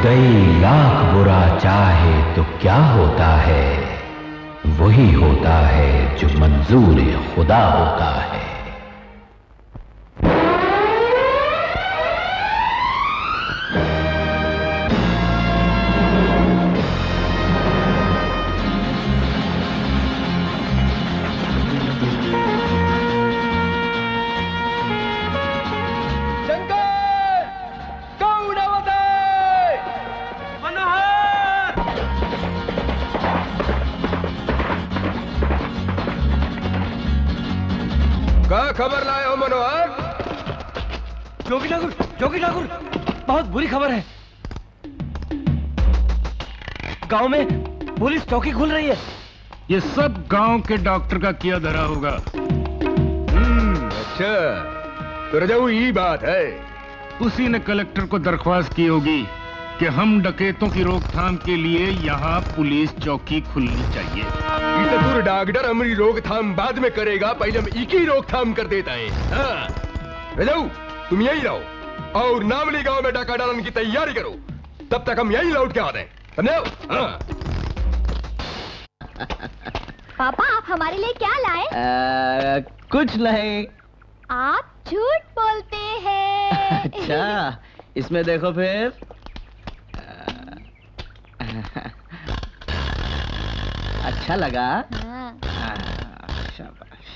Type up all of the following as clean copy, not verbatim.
कई लाख बुरा चाहे तो क्या होता है, वही होता है जो मंजूर खुदा होता है। क्या खबर लाए हो मनोहर? जोगी ठाकुर, बहुत बुरी खबर है। गांव में पुलिस चौकी खुल रही है। ये सब गांव के डॉक्टर का किया धरा होगा। अच्छा, तो रजाऊ ये बात है। उसी ने कलेक्टर को दरख्वास्त की होगी कि हम डकैतों की रोकथाम के लिए यहाँ पुलिस चौकी खुलनी चाहिए। इसे दूर डॉक्टर हमारी रोकथाम बाद में करेगा, पहले हम एक ही रोकथाम कर देता है। हाँ। रजाऊ, तुम यही रहो और नामली गांव में डाका डालने की तैयारी करो, तब तक हम यही लौट के आते हैं, समझे? हाँ। पापा, आप हमारे लिए क्या लाए? कुछ नहीं। आप झूठ बोलते हैं। अच्छा, इसमें देखो फिर। अच्छा लगा? शाबाश।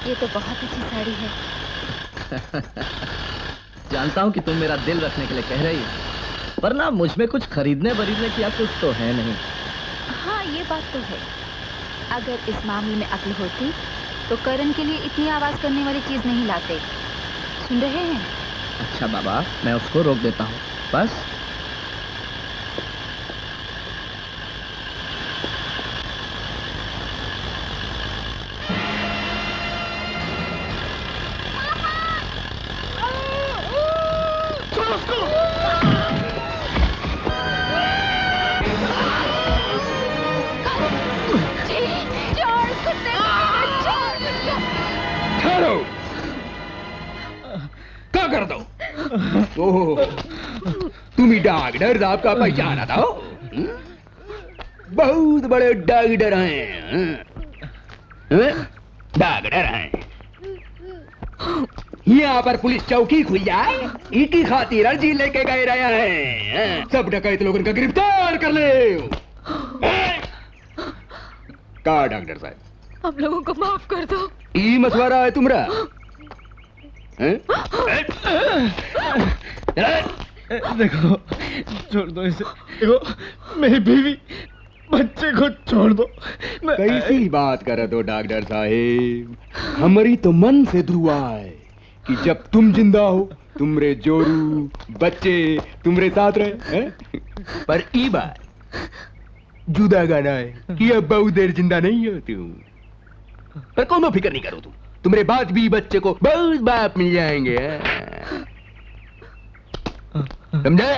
ये तो बहुत अच्छी साड़ी है। जानता हूँ कि तुम मेरा दिल रखने के लिए कह रही हो, वरना मुझ में कुछ खरीदने बरीदने की कुछ तो है नहीं। हाँ, ये बात तो है। अगर इस मामले में अक्ल होती तो करण के लिए इतनी आवाज करने वाली चीज नहीं लाते। सुन रहे हैं? अच्छा बाबा, मैं उसको रोक देता हूँ, बस। क्या कर दो? ओह, तुम ही डॉक्टर साहब का पहचाना था? बहुत बड़े डॉक्टर हैं। डॉक्टर हैं। यहाँ पर पुलिस चौकी खुल जाए, इनकी खातिर अर्जी लेके गए रहे हैं। सब डकैत लोगों का गिरफ्तार कर ले। का डॉक्टर साहब, हम लोगों को माफ कर दो। ये मशवरा है तुम्हारा? देखो, छोड़ दो इसे। देखो, मेरी बीवी बच्चे को छोड़ दो। कैसी बात कर दो डॉक्टर साहेब, हमारी तो मन से दुआ है कि जब तुम जिंदा हो, तुमरे जोरू बच्चे तुमरे साथ रहे हैं? पर ई बात जुदा गाना है कि अब बहुत देर जिंदा नहीं हो तुम। पर कोनो फिक्र नहीं करो, तुम्हारे बाद भी बच्चे को बहुत बाप मिल जाएंगे। समझे?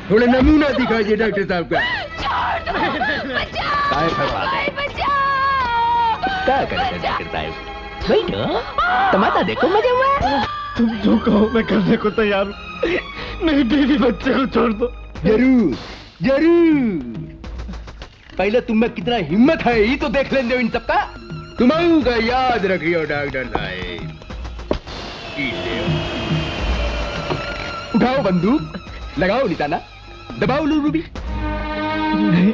थोड़ा नमूना दिखाइए डॉक्टर साहब का। क्या करेंगे डॉक्टर साहब? बैठो, टमाटर देखो, मजा हुआ। तुम जो कहो मैं करने को तैयार हूँ। मेरी बीवी बच्चे को छोड़ दो। जरूर जरूर। पहले तुम में कितना हिम्मत है ये तो देख लेंगे इन सबका। तुम्हारू का याद रखियो डॉक्टर साहब। उठाओ बंदूक, लगाओ निशाना, दबाओ लूबी। नहीं,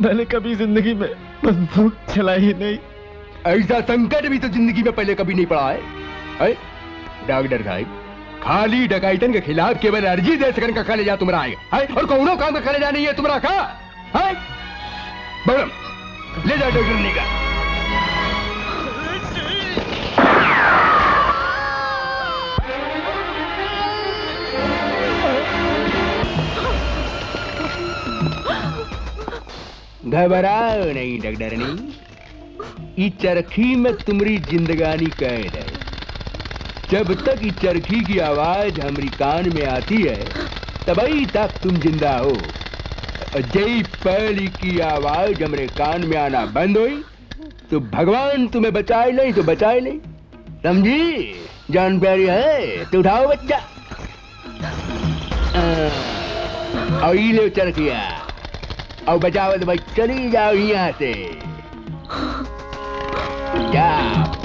मैंने कभी जिंदगी में बंदूक चलाई ही नहीं। ऐसा संकट भी तो जिंदगी में पहले कभी नहीं पड़ा है? डॉक्टर साहब, खाली डकैतन के खिलाफ केवल अर्जी दे सकन का कलेजा तुम्हारा है और कौनो काम का कलेजा नहीं है तुम्हारा का है? बड़म ले जाओ डॉक्टर निका। घबराओ नहीं डॉक्टरनी, इस चरखी में तुम्हारी जिंदगानी कैद है। जब तक इस चरखी की आवाज हमारी कान में आती है तभी तक तुम जिंदा हो। और जय पहली की आवाज हमरे कान में आना बंद हुई तो भगवान तुम्हें बचाए नहीं तो बचाए नहीं, समझी? जान प्यारी है तो उठाओ बच्चा। और ये ले चरखिया और बचावत भाई चली जाओ यहाँ से, जाओ।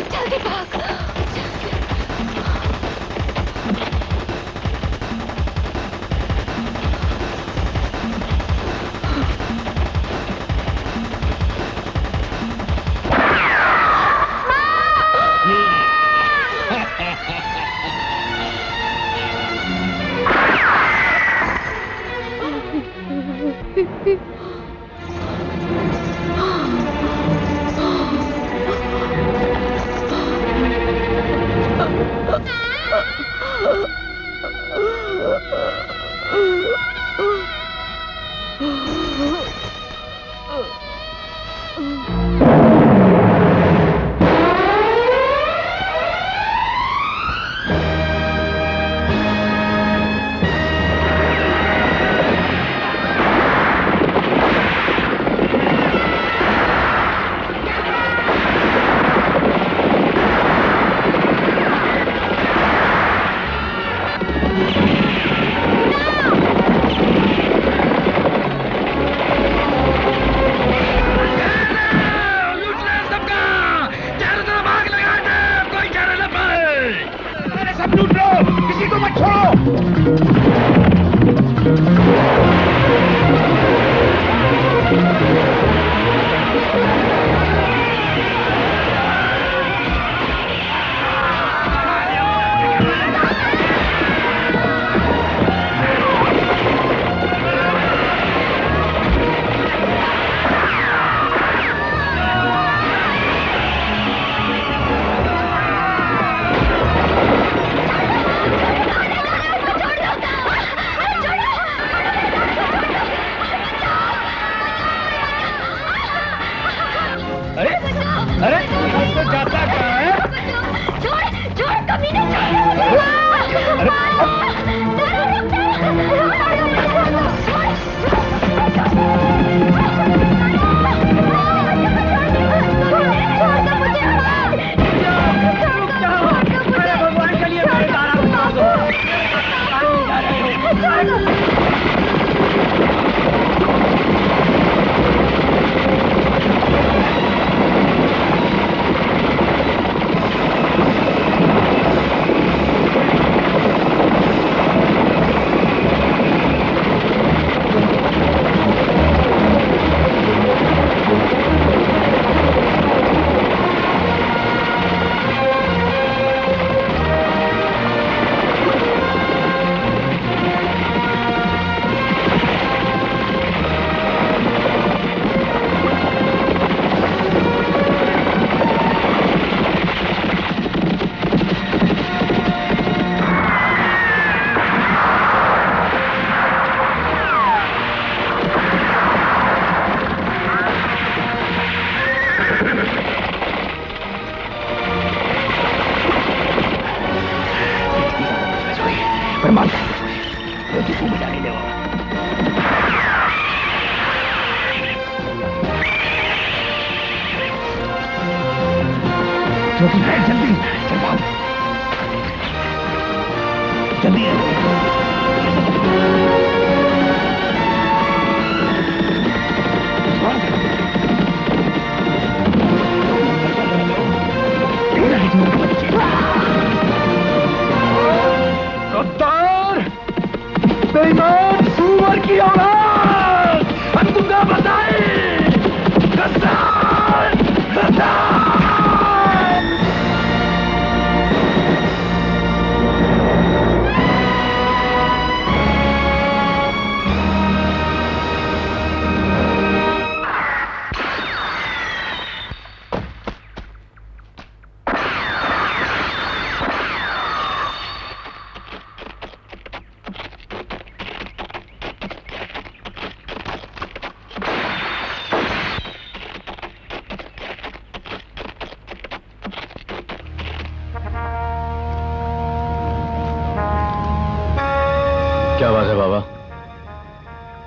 जल्दी भाग।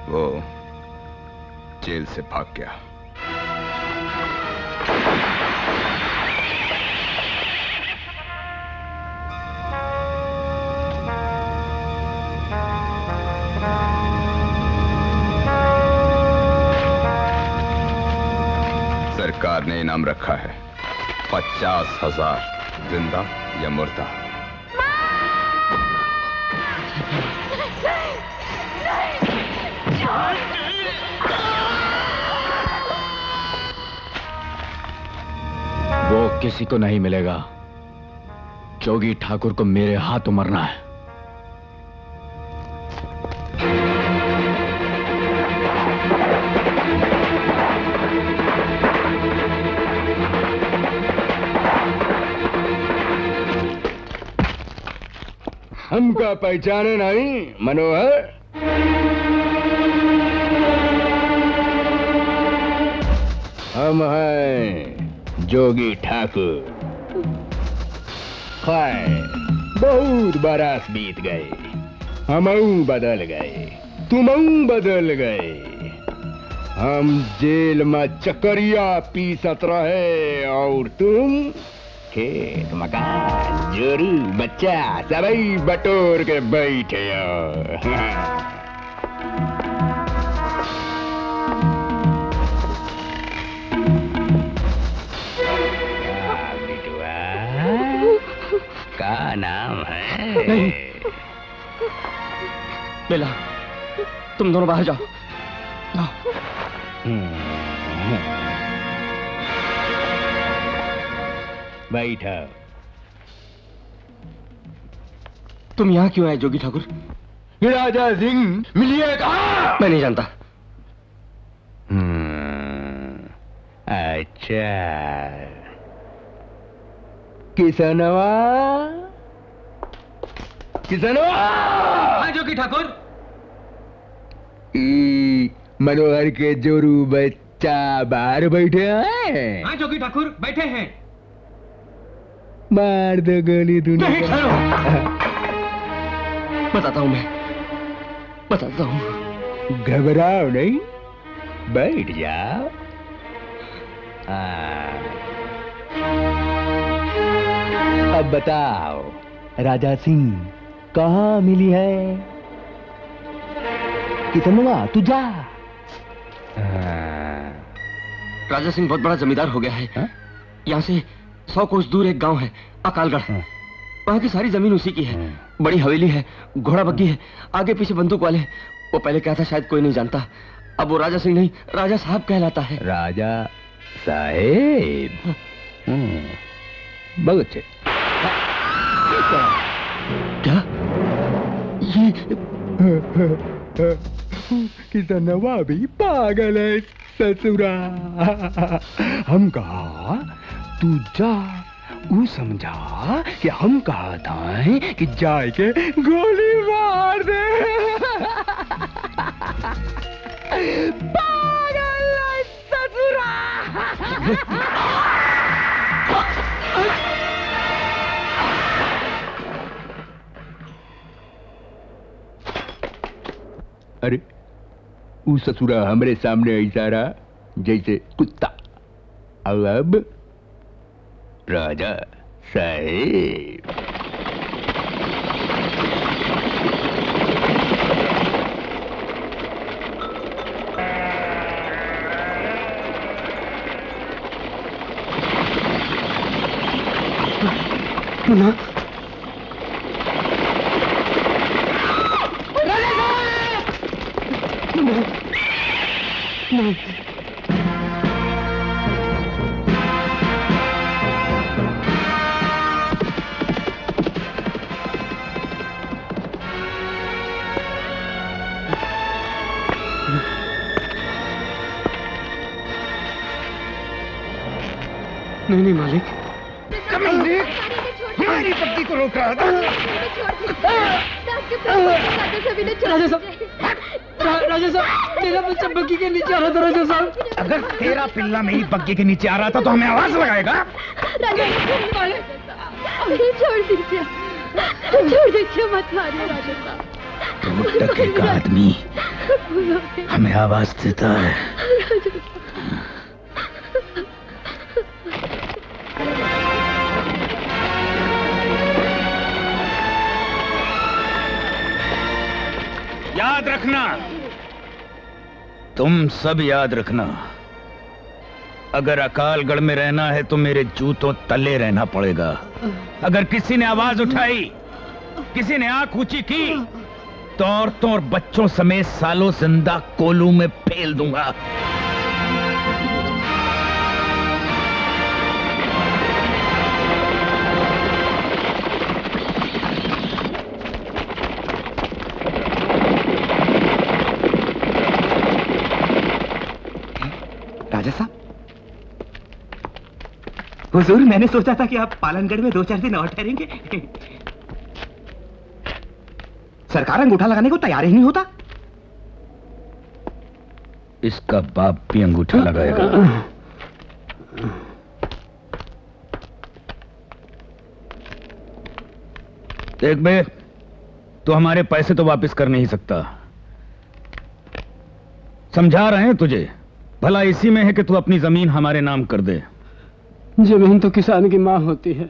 वो जेल से भाग गया। सरकार ने इनाम रखा है 50,000 जिंदा या मुर्दा। वो किसी को नहीं मिलेगा। जोगी ठाकुर को मेरे हाथों मरना है। हमका पहचाने नहीं मनोहर? हम हैं जोगी ठाकुर। खैर बहुत बरस बीत गए, हमऊ बदल गए, तुमऊ बदल गए। हम जेल में चकरिया पीसत रहे और तुम खेत मकान जोरू बच्चा सबई बटोर के बैठे हो। बिटुआ का नाम है? नहीं बेला, तुम दोनों बाहर जाओ। बैठा। तुम यहाँ क्यों आए जोगी ठाकुर? राजा सिंह मिलिएगा। मैं नहीं जानता। अच्छा किसनवा? किसनवा? हाँ जोगी ठाकुर। मनोहर के जोरू बच्चा बाहर बैठे हैं। हाँ जोगी ठाकुर बैठे हैं। मार दो गोली तूने। नहीं ठहरो, बताता हूँ मैं, बताता हूँ। घबराओ नहीं, बैठ जाओ। अब बताओ राजा सिंह कहाँ मिली है? किसनवा तू जा। राजा सिंह बहुत बड़ा जमींदार हो गया है। यहाँ से 100 कोस दूर एक गांव है अकालगढ़। वहाँ की सारी जमीन उसी की है। बड़ी हवेली है, घोड़ा बग्गी है, आगे पीछे बंदूक वाले। वो पहले क्या था शायद कोई नहीं जानता। अब वो राजा सिंह नहीं, राजा साहब कहलाता है। राजा साहेब? बहुत अच्छे। क्या ये? किसनवा भी पागल है ससुरा। हम कहा तू जा, वो समझा कि हम कहता है कि जाए के गोली मार दे। पागल है ससुरा। अरे वो ससुरा हमरे सामने ऐसा रहा जैसे कुत्ता। अब राजा साहेब। मुन्ना, नहीं। नहीं मालिक। हमारी पत्नी को रोक रहा था। राजा साहब, मेरा बच्चा बग्गी के नीचे आ रहा था। राजा साहब, अगर तेरा पिल्ला मेरी बग्गी के नीचे आ रहा था तो हमें आवाज लगाएगा। छोड़ दीजिए, छोड़ दीजिए, मत मारिए राजा साहब। तो टके का आदमी हमें आवाज देता है। याद रखना, तुम सब याद रखना, अगर अकालगढ़ में रहना है तो मेरे जूतों तले रहना पड़ेगा। अगर किसी ने आवाज उठाई, किसी ने आंख ऊंची की, तो औरतों और बच्चों समेत सालों जिंदा कोलू में फेल दूंगा। राजा साहब, हुजूर, मैंने सोचा था कि आप पालनगढ़ में 2-4 दिन और ठहरेंगे। सरकार अंगूठा लगाने को तैयार ही नहीं होता। इसका बाप भी अंगूठा लगाएगा। देख बे, तू हमारे पैसे तो वापस कर नहीं सकता। समझा रहे हैं तुझे, भला इसी में है कि तू अपनी जमीन हमारे नाम कर दे। जमीन तो किसान की माँ होती है।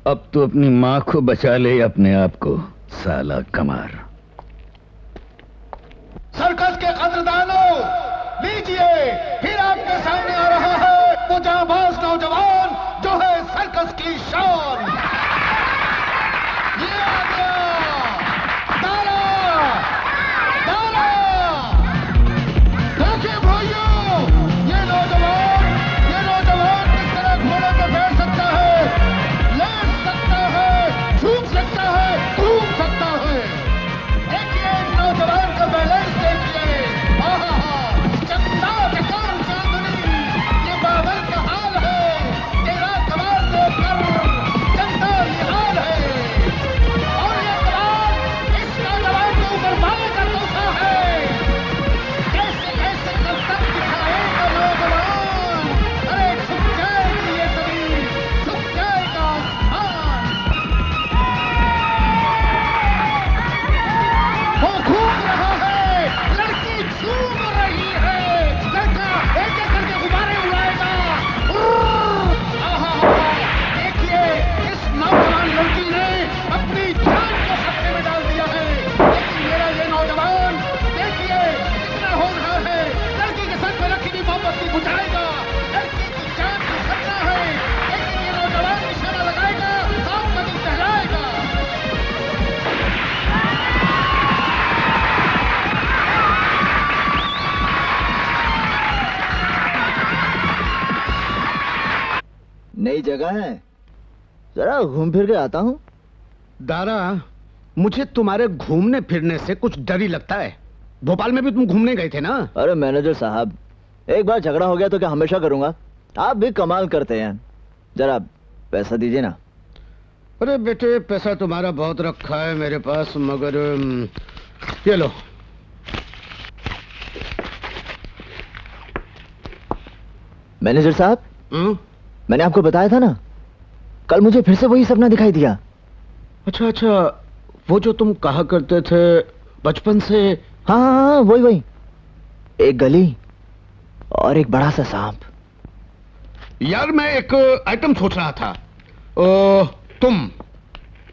अब तू अपनी माँ को बचा ले या अपने आप को, साला कमार। सर्कस के कदरदानों, लीजिए, फिर आपके सामने आ रहा है वो जांबाज नौजवान जो है सर्कस की शान। ये आ गया दारा, दारा। देखिए भाइयों, ये नौजवान किस तरह घोड़े पे बैठ सकता है, लेट सकता है, झूम सकता है, घूम सकता है। देखिए इस नौजवान का बैलेंस देखिए। चंदा चकान चांदनी, ये बाबर का हाल है। तेरा कमाल देखकर चंदा निहाल है। और ये कमाल इस नौजवान के ऊपर मारे का तोहफा है। कैसे कैसे करतब दिखाएगा नौजवान। अरे झुक जाएगी ये जमीन, झुक जाएगा आसमान। वो घूम रहा है, लड़की झूम रही है, लड़का एक एक करके गुब्बारे उड़ाएगा। देखिए इस नौजवान लड़की ने अपनी जान को खतरे में डाल दिया है, लेकिन मेरा ये नौजवान देखिए कितना होनहार है। लड़की के सर पे रखी हुई मोमबत्ती बुझाएगा, लड़की की जान को खतरा है, लेकिन ये नौजवान निशाना लगाएगा, आग का दिल दहलाएगा। नई जगह है, जरा घूम फिर के आता हूँ। दारा, मुझे तुम्हारे घूमने फिरने से कुछ डर ही लगता है। भोपाल में भी तुम घूमने गए थे ना? अरे मैनेजर साहब, एक बार झगड़ा हो गया तो क्या हमेशा करूंगा? आप भी कमाल करते हैं, जरा पैसा दीजिए ना। अरे बेटे, पैसा तुम्हारा बहुत रखा है मेरे पास, मगर ये लो। मैनेजर साहब, हम्म? मैंने आपको बताया था ना, कल मुझे फिर से वही सपना दिखाई दिया। अच्छा अच्छा, वो जो तुम कहा करते थे बचपन से। हाँ हाँ हाँ, वही। एक गली और एक बड़ा सा सांप। यार मैं एक आइटम सोच रहा था। तुम,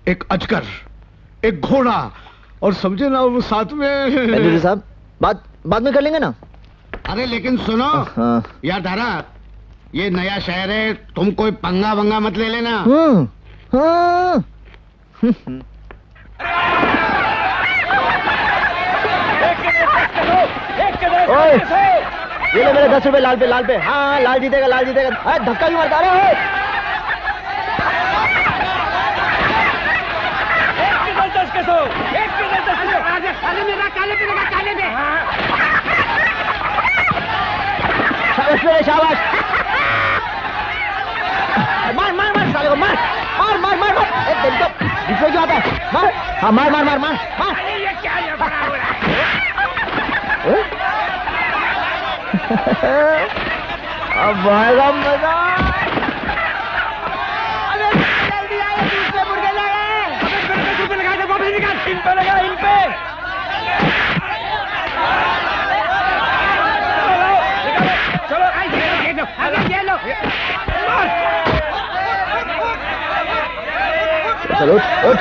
एक अजगर, एक घोड़ा, और समझे ना वो साथ में। मैनेजर साहब, बाद में कर लेंगे ना। अरे लेकिन सुनो। हाँ। यार दारा, ये नया शहर है, तुम कोई पंगा वंगा मत ले लेना। हाँ। ओए, ये ले मेरे 10 रुपए लाल पे। हाँ, लाल जीतेगा। अरे धक्का क्यों मारता है? शाबाश। मार साले को, मार। दूसरे क्यों आता है? मार। हाँ, मार। अब आएगा मजा। अरे जल्दी आए, दूसरे मुर्गे लगे। अबे लगाए थे, वापस निकाल। इन पे लगा, इन पे। लो अरे ये लो चलो उठ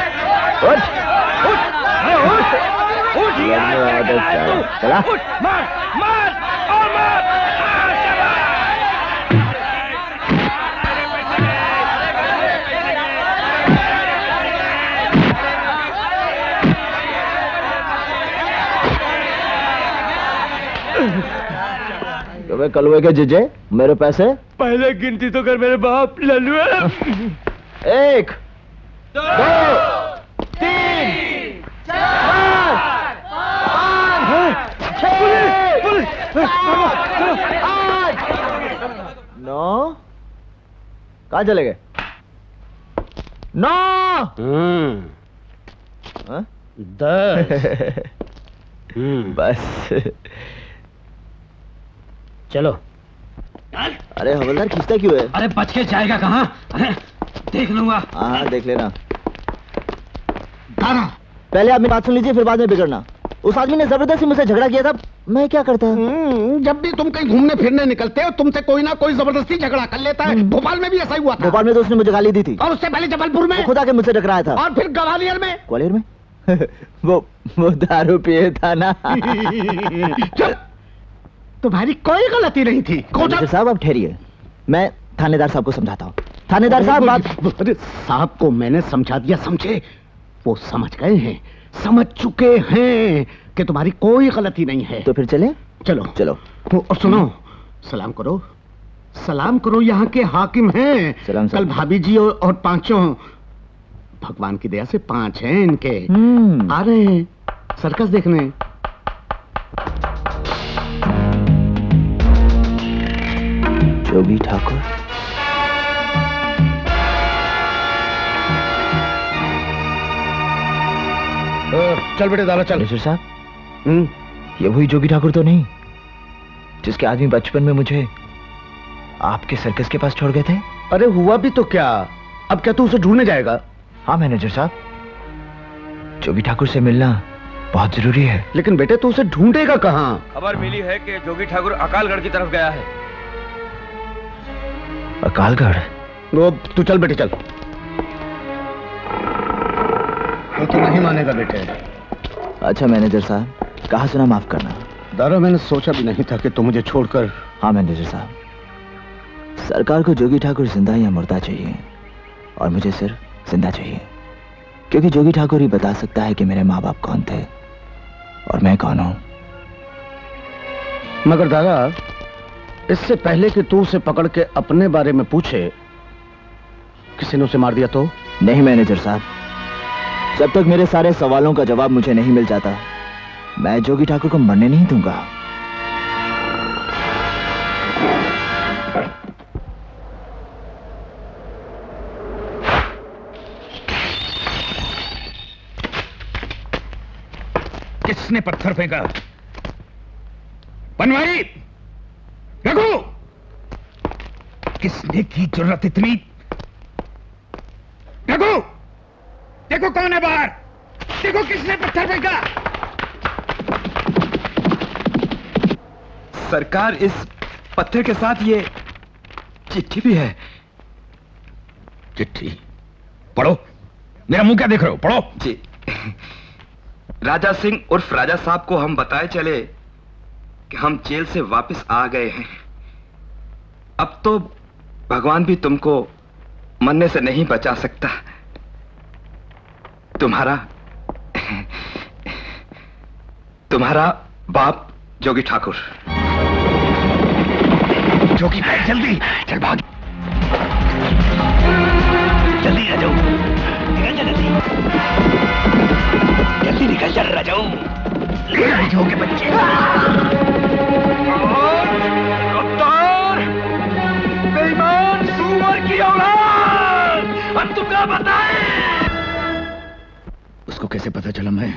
उठ उठ चला तुम्हें कलवे के जीजे मेरे पैसे पहले गिनती तो कर मेरे बाप लल्लू 1 2 3 4 5 6 8 9 कहाँ चले गए 9 हाँ? 10 बस चलो। अरे हवलदार खींचता क्यों है? अरे बच के जाएगा कहाँ? अरे देख लूंगा। हाँ देख लेना। दादा पहले आप मेरी बात सुन लीजिए फिर बाद में बिगड़ना। उस आदमी ने जबरदस्ती मुझसे झगड़ा किया था, मैं क्या करता? जब भी तुम कहीं घूमने फिरने निकलते हो तुमसे कोई ना कोई जबरदस्ती झगड़ा कर लेता है। भोपाल में भी ऐसा ही हुआ था। भोपाल में तो उसने मुझे गाली दी थी और उससे पहले जबलपुर में। वो खुद आके मुझसे टकराया था। और फिर ग्वालियर में। ग्वालियर में वो दारू पिए था ना। तुम्हारी कोई गलती नहीं थी। मैनेजर साहब आप ठहरिए, मैं थानेदार साहब को समझाता हूँ। थानेदार साहब बात। अरे साहब को मैंने समझा दिया, समझे? वो समझ गए हैं, समझ चुके हैं कि तुम्हारी कोई गलती नहीं है। तो फिर चले? चलो चलो। और सुनो, सलाम करो, सलाम करो, यहाँ के हाकिम हैं। सलाम कल भाभी जी और पांचों, भगवान की दया से 5 हैं इनके। आ रहे हैं सर्कस देखने। जोगी ठाकुर चल बेटे दादा चल। मैनेजर साहब ये वही जोगी ठाकुर तो नहीं जिसके आदमी बचपन में मुझे आपके सर्कस के पास छोड़ गए थे? अरे हुआ भी तो क्या, अब क्या तू उसे ढूंढने जाएगा? हाँ मैनेजर साहब, जोगी ठाकुर से मिलना बहुत जरूरी है। लेकिन बेटे तू उसे ढूंढेगा कहाँ? खबर मिली है कि जोगी ठाकुर अकालगढ़ की तरफ गया है। अकालगढ़? वो तू चल बेटे चल। वो तो नहीं मानेगा बेटे। अच्छा मैनेजर साहब, कहा सुना माफ करना। दारा मैंने सोचा भी नहीं था कि तू मुझे छोड़कर। हाँ मैनेजर साहब, सरकार को जोगी ठाकुर जिंदा या मुर्दा चाहिए और मुझे सिर्फ जिंदा चाहिए, क्योंकि जोगी ठाकुर ही बता सकता है कि मेरे माँ बाप कौन थे और मैं कौन हूं। मगर दादा, इससे पहले कि तू उसे पकड़ के अपने बारे में पूछे, किसी ने उसे मार दिया तो? नहीं मैनेजर साहब, जब तक मेरे सारे सवालों का जवाब मुझे नहीं मिल जाता मैं जोगी ठाकुर को मरने नहीं दूंगा। किसने पत्थर फेंका? बनवारी, रघु, किसने की जरूरत इतनी? रघु, देखो कौन है बाहर, देखो किसने पत्थर फेंका? सरकार, इस पत्थर के साथ ये चिट्ठी भी है। चिट्ठी? पढ़ो। मेरा मुंह क्या देख रहे हो? पढ़ो। जी। राजा सिंह उर्फ राजा साहब को हम बताए चले कि हम जेल से वापस आ गए हैं। अब तो भगवान भी तुमको मरने से नहीं बचा सकता। तुम्हारा बाप जोगी ठाकुर। जोगी भाई जल्दी चल, भाग जल्दी आ जाओ, निकल जा जल्दी, जल्दी निकल जा राजाओ, राजाओ के बच्चे। गद्दार, बेईमान, सूअर की औलाद, अब तुम क्या बताए? उसको कैसे पता चला मैं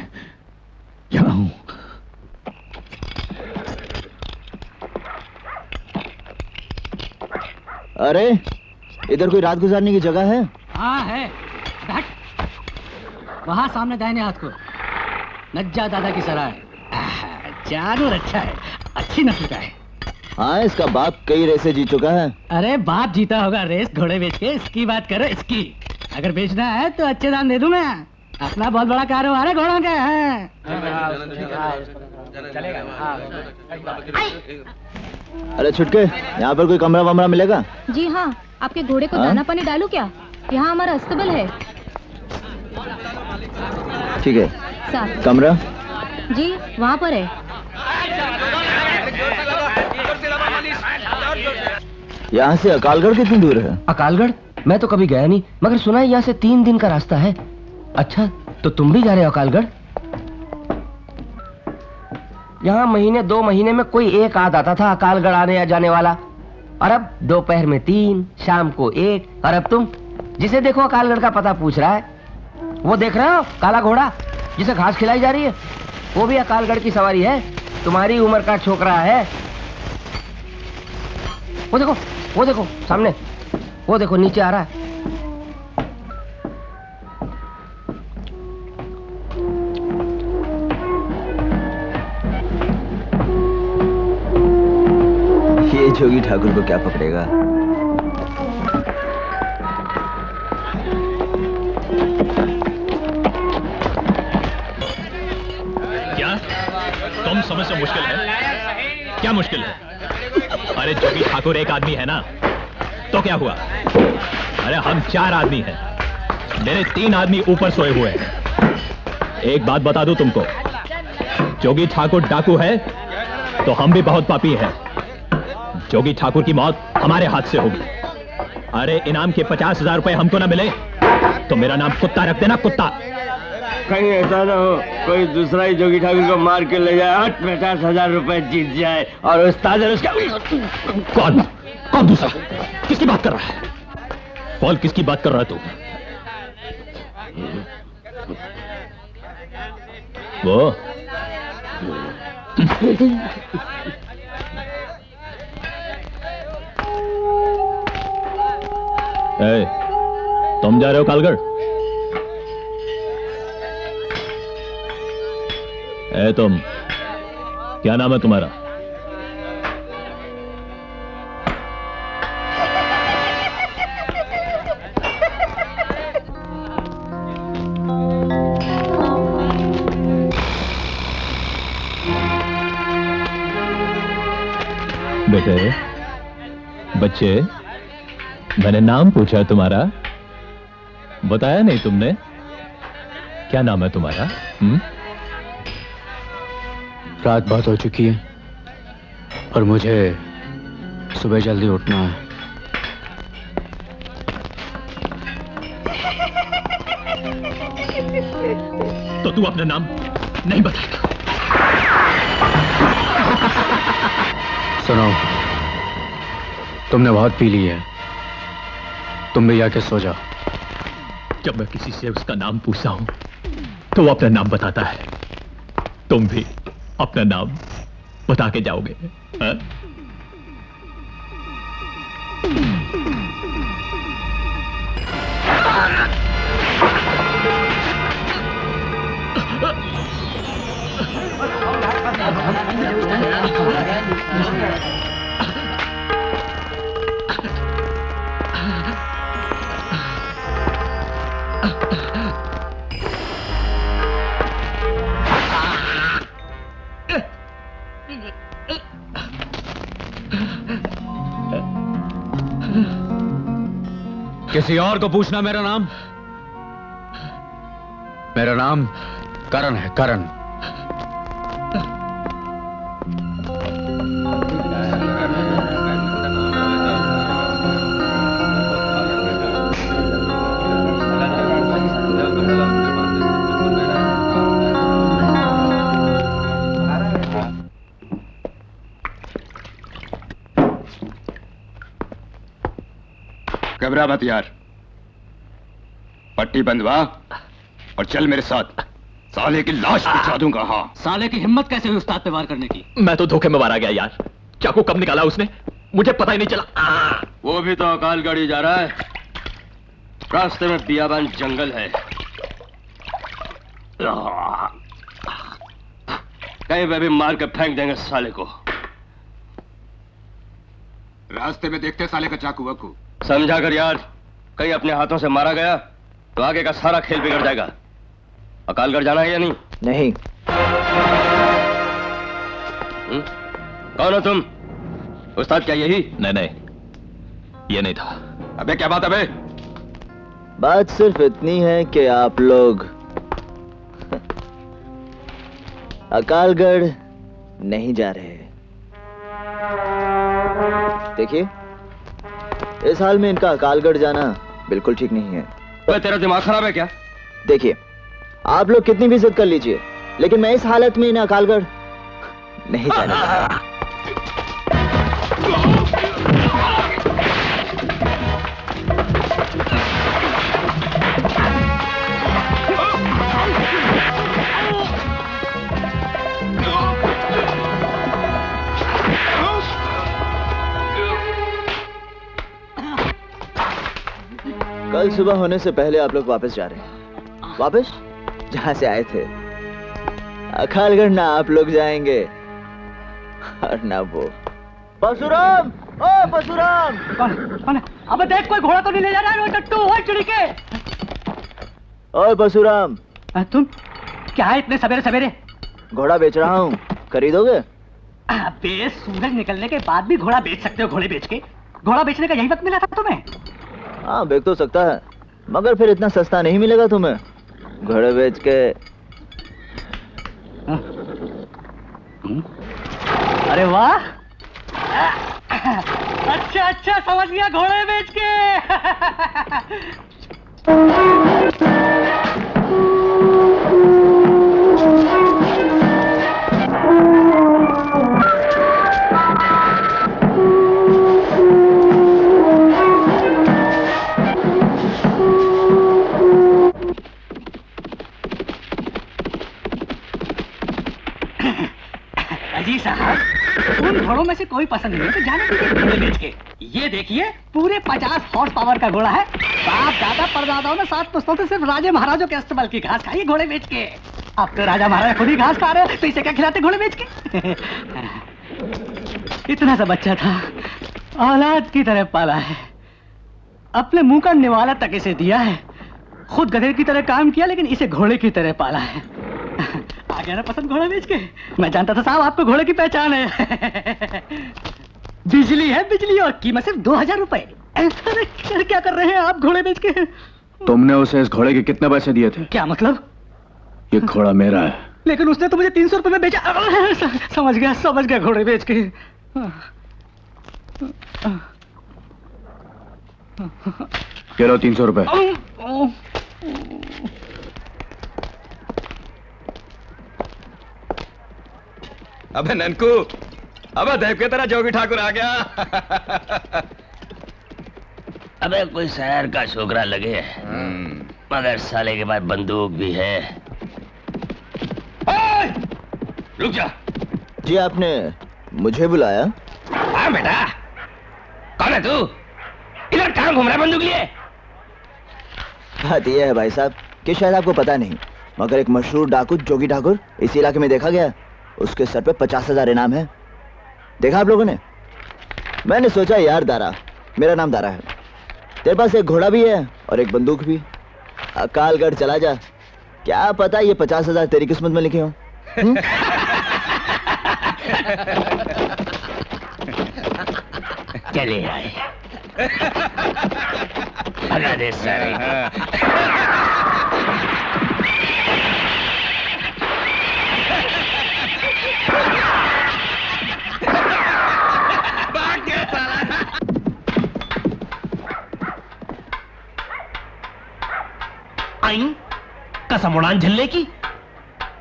यहां हूं? अरे इधर कोई रात गुजारने की जगह है? हाँ है, बैठ वहां सामने दाहिने हाथ को, नज्जा दादा की सराय। जानवर अच्छा है, अच्छी नस्ल का है। हाँ, इसका बाप कई रेसें जीत चुका है। अरे बाप जीता होगा रेस घोड़े बेच के, इसकी बात करो इसकी। अगर बेचना है तो अच्छे दाम दे दूं मैं। अपना बहुत बड़ा कारोबार है घोड़ों का। अरे छुटके, यहाँ पर कोई कमरा वमरा मिलेगा? जी हाँ, आपके घोड़े को हाँ? दाना पानी डालूं क्या? यहाँ हमारा अस्तबल है। ठीक है। साथ कमरा? जी वहाँ पर है। यहाँ से अकालगढ़ कितनी दूर है? अकालगढ़? मैं तो कभी गया नहीं, मगर सुना है यहाँ से 3 दिन का रास्ता है। अच्छा, तो तुम भी जा रहे हो अकालगढ़? यहाँ महीने 2 महीने में कोई एक आध आता था अकालगढ़ आने या जाने वाला, और अब दोपहर में 3, शाम को 1, और अब तुम जिसे देखो अकालगढ़ का पता पूछ रहा है। वो देख रहे हो काला घोड़ा जिसे घास खिलाई जा रही है, वो भी अकालगढ़ की सवारी है। तुम्हारी उम्र का छोकरा है। वो देखो सामने, वो देखो नीचे आ रहा है। ये जोगी ठाकुर को क्या पकड़ेगा? क्या तुम समझ से मुश्किल है? क्या मुश्किल है? अरे जोगी ठाकुर एक आदमी है ना, तो क्या हुआ? अरे हम 4 आदमी हैं, मेरे 3 आदमी ऊपर सोए हुए हैं। एक बात बता दूं तुमको, जोगी ठाकुर डाकू है तो हम भी बहुत पापी हैं। जोगी ठाकुर की मौत हमारे हाथ से होगी। अरे इनाम के 50,000 रुपए हमको ना मिले तो मेरा नाम कुत्ता रख देना, कुत्ता। कहीं ऐसा ना हो कोई दूसरा ही जोगी ठाकुर को मार के ले जाए और 50,000 रुपए जीत जाए, और उस्ताद उसका। कौन दूसरा? किसकी बात कर रहा है? बोल, किसकी बात कर रहा है तू? वो ए, तुम जा रहे हो कालगढ़? ए तुम, क्या नाम है तुम्हारा? बेटे, बच्चे, मैंने नाम पूछा तुम्हारा, बताया नहीं तुमने। क्या नाम है तुम्हारा? रात बहुत हो चुकी है और मुझे सुबह जल्दी उठना है। तो तू अपना नाम नहीं बताएगा? सुनो, तुमने बहुत पी ली है, तुम भी जाके सो जाओ। जब मैं किसी से उसका नाम पूछता हूं तो वो अपना नाम बताता है, तुम भी अपना नाम बता के जाओगे? हा? किसी और को पूछना मेरा नाम। मेरा नाम करण है, करण। घबरा मत यार, पट्टी बंधवा और चल मेरे साथ। साले की लाश बिछा दूंगा। हाँ, साले की हिम्मत कैसे हुई उस्ताद पे वार करने की? मैं तो धोखे में मारा गया यार। चाकू कब निकाला उसने, मुझे पता ही नहीं चला। वो भी तो अकालगढ़ ही जा रहा है, रास्ते में बियाबान जंगल है। कहीं पे भी मार के फेंक देंगे साले को। रास्ते में देखते साले का चाकू वाकू। समझा कर यार, कहीं अपने हाथों से मारा गया तो आगे का सारा खेल बिगड़ जाएगा। अकालगढ़ जाना है या नहीं? नहीं। कौन हो तुम? उस्ताद क्या यही? नहीं, ये नहीं था। अबे क्या बात? अबे बात सिर्फ इतनी है कि आप लोग अकालगढ़ नहीं जा रहे। देखिए, इस हाल में इनका अकालगढ़ जाना बिल्कुल ठीक नहीं है। तो तेरा दिमाग खराब है क्या? देखिए, आप लोग कितनी भी जिद कर लीजिए, लेकिन मैं इस हालत में इन्हें अकालगढ़ नहीं जाने दूंगा। कल सुबह होने से पहले आप लोग वापस जा रहे हैं। वापस जहां से आए थे। अकालगढ़ ना आप लोग जाएंगे और ना वो। परशुराम, ओ परशुराम! कौन है? अबे देख, कोई घोड़ा तो नहीं ले जा रहा है? वो टट्टू, वो चिड़ी के। ओ परशुराम, तुम क्या है इतने सवेरे सवेरे? घोड़ा बेच रहा हूँ, खरीदोगे? अबे सूरज निकलने के बाद भी घोड़ा बेच सकते हो? घोड़े बेच के? घोड़ा बेचने का यही वक्त मिला था तुम्हें? हाँ, बेच तो सकता है, मगर फिर इतना सस्ता नहीं मिलेगा तुम्हें घोड़े बेच के। अरे वाह! अच्छा समझ गया, घोड़े बेच के। अजी साहब, उन घोड़ों में से कोई पसंद नहीं है तो जाने दीजिए घोड़े बेच के। ये देखिए, पूरे 50 हॉर्स पावर का घोड़ा है। बाप दादा परदादाओं ने 7 पुश्तों से सिर्फ राजे महाराजों के अस्तबल की घास खाई घोड़े बेच के। अब तो राजा महाराजा खुद ही घास खा रहे हैं, तो इसे क्या खिलाते घोड़े बेच के? इतना सा बच्चा था, औलाद की तरह पाला है, अपने मुंह का निवाला तक इसे दिया है। खुद गधे की तरह काम किया, लेकिन इसे घोड़े की तरह पाला है। आ गया ना पसंद घोड़ा बेच के? मैं जानता था साहब आपको घोड़े की पहचान है। बिजली है, बिजली, और कीमत सिर्फ 2000 रुपए। अरे क्या कर रहे हैं आप घोड़े बेच के? तुमने उसे इस घोड़े के कितने पैसे दिए थे? क्या मतलब? ये घोड़ा मेरा है। लेकिन उसने तो मुझे 300 रुपए में बेचा। समझ गया घोड़े बेच के। चलो 300 रुपए। अबे ननकू, अबे देव के तरह जोगी ठाकुर आ गया। अबे कोई शहर का छोकरा लगे है, मगर साले के पास बंदूक भी है। रुक जा। जी, आपने मुझे बुलाया? हाँ बेटा, कौन है तू? इधर कहाँ घूम रहा है बंदूक लिए? बात यह है भाई साहब कि शायद आपको पता नहीं, मगर एक मशहूर डाकू जोगी ठाकुर इस इलाके में देखा गया। उसके सर पे 50,000 इनाम है। देखा आप लोगों ने? मैंने सोचा यार दारा, मेरा नाम दारा है, तेरे पास एक घोड़ा भी है और एक बंदूक भी। अकालगढ़ चला जा, क्या पता ये 50,000 तेरी किस्मत में लिखे हो। चले आए, भगा दे सारे। आई कसम उड़ान झल्ले की।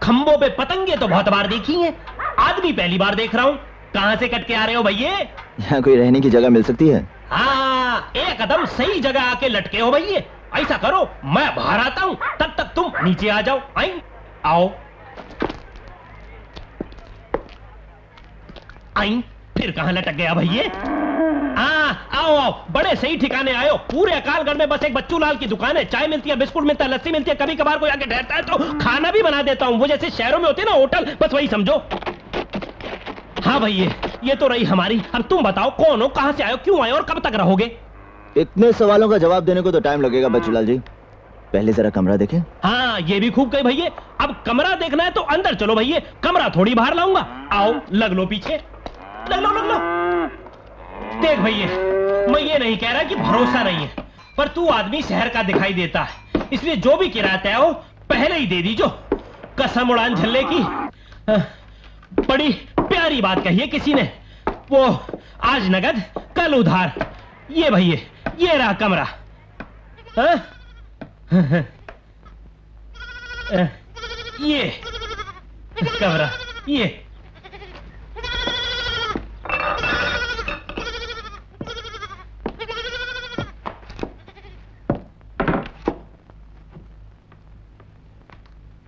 खंबों पे पतंगे तो बहुत बार देखी हैं, आदमी पहली बार देख रहा हूं। कहां से कट के आ रहे हो भैये? यहाँ कोई रहने की जगह मिल सकती है? हाँ, एक कदम सही जगह आके लटके हो भैये। ऐसा करो, मैं बाहर आता हूं, तब तक तुम नीचे आ जाओ। आई आओ। आई फिर कहां लटक गया भैये? आओ आओ, बड़े सही ठिकाने आयो। पूरे अकालगढ़ में बस एक बच्चू लाल की दुकान है। चाय मिलती है, बिस्कुट मिलता है, लस्सी मिलती है, कभी कभार कोई आके ठहरता है तो खाना भी बना देता हूँ। वो जैसे शहरों में होते हैं ना होटल, बस वही समझो। हाँ भैया, ये तो रही हमारी। अब तुम बताओ कौन हो, कहाँ से आए हो, क्यों आए और कब तक रहोगे? इतने सवालों का जवाब देने को तो टाइम लगेगा बच्चूलाल जी। पहले जरा कमरा देखें। हाँ, ये भी खूब कही भैया। अब कमरा देखना है तो अंदर चलो भैया, कमरा थोड़ी बाहर लाऊंगा। आओ, लग लो पीछे, लग लो। देख भैया, मैं ये नहीं कह रहा कि भरोसा नहीं है, पर तू आदमी शहर का दिखाई देता है, इसलिए जो भी किराया तय हो पहले ही दे दीजो। कसम उड़ान झल्ले की बड़ी प्यारी बात कही है किसी ने, वो आज नगद कल उधार। ये भैया, ये रहा कमरा। ये कमरा, ये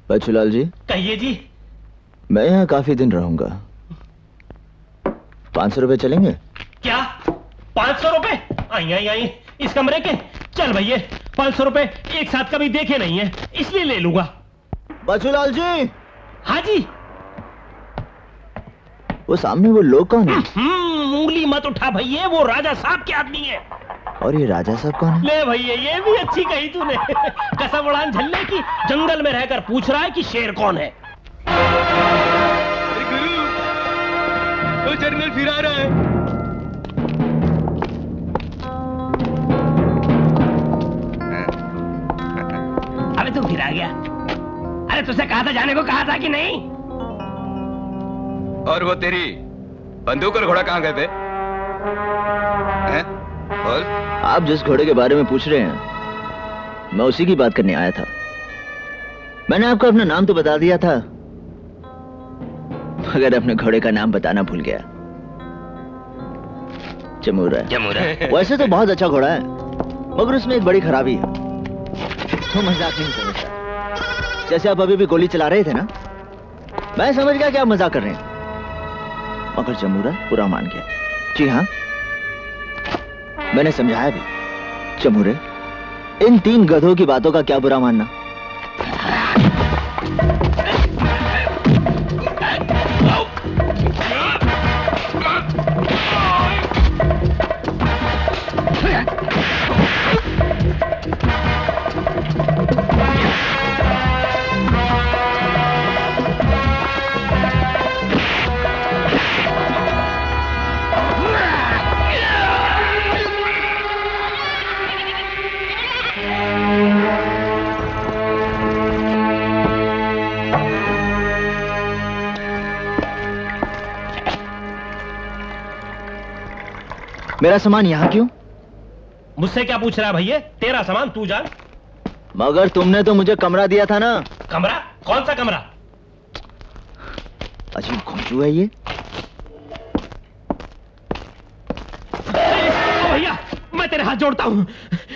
बच्चूलाल जी। कहिए जी। मैं यहाँ काफी दिन रहूंगा, 500 रुपए चलेंगे? क्या 500 रुपए? आई इस कमरे के? चल भैया, 500 रुपए एक साथ कभी देखे नहीं है, इसलिए ले लूंगा। बच्चूलाल जी। हाँ जी। वो सामने वो लोग कौन है? उंगली मत उठा भैया, वो राजा साहब के आदमी है। और ये राजा साहब कौन है? ले भैया, ये भी अच्छी कही तूने। कसम उड़ान झल्ले की, जंगल में रहकर पूछ रहा है कि शेर कौन है। गुरु, वो जर्नल फिर आ रहा है। अबे तू फिर आ गया? अरे तुझसे कहा था जाने को, कहा था कि नहीं? और वो तेरी बंदूक और घोड़ा कहाँ गए थे? हैं? बोल। आप जिस घोड़े के बारे में पूछ रहे हैं, मैं उसी की बात करने आया था। मैंने आपको अपना नाम तो बता दिया था, मगर अपने घोड़े का नाम बताना भूल गया। जमूरा। वैसे तो बहुत अच्छा घोड़ा है, मगर उसमें एक बड़ी खराबी है, तो मजाक नहीं समझता। जैसे आप अभी भी गोली चला रहे थे ना, मैं समझ गया कि आप मजाक कर रहे हैं, मगर जमूरा पूरा मान गया। जी हाँ, मैंने समझाया भी। जमूरे, इन 3 गधों की बातों का क्या बुरा मानना? मेरा सामान यहाँ क्यों? मुझसे क्या पूछ रहा है भैया? तेरा सामान तू जान। मगर तुमने तो मुझे कमरा दिया था ना। कमरा? कौन सा कमरा? अजीब घुंचू है ये। भैया, मैं तेरे हाथ जोड़ता हूँ,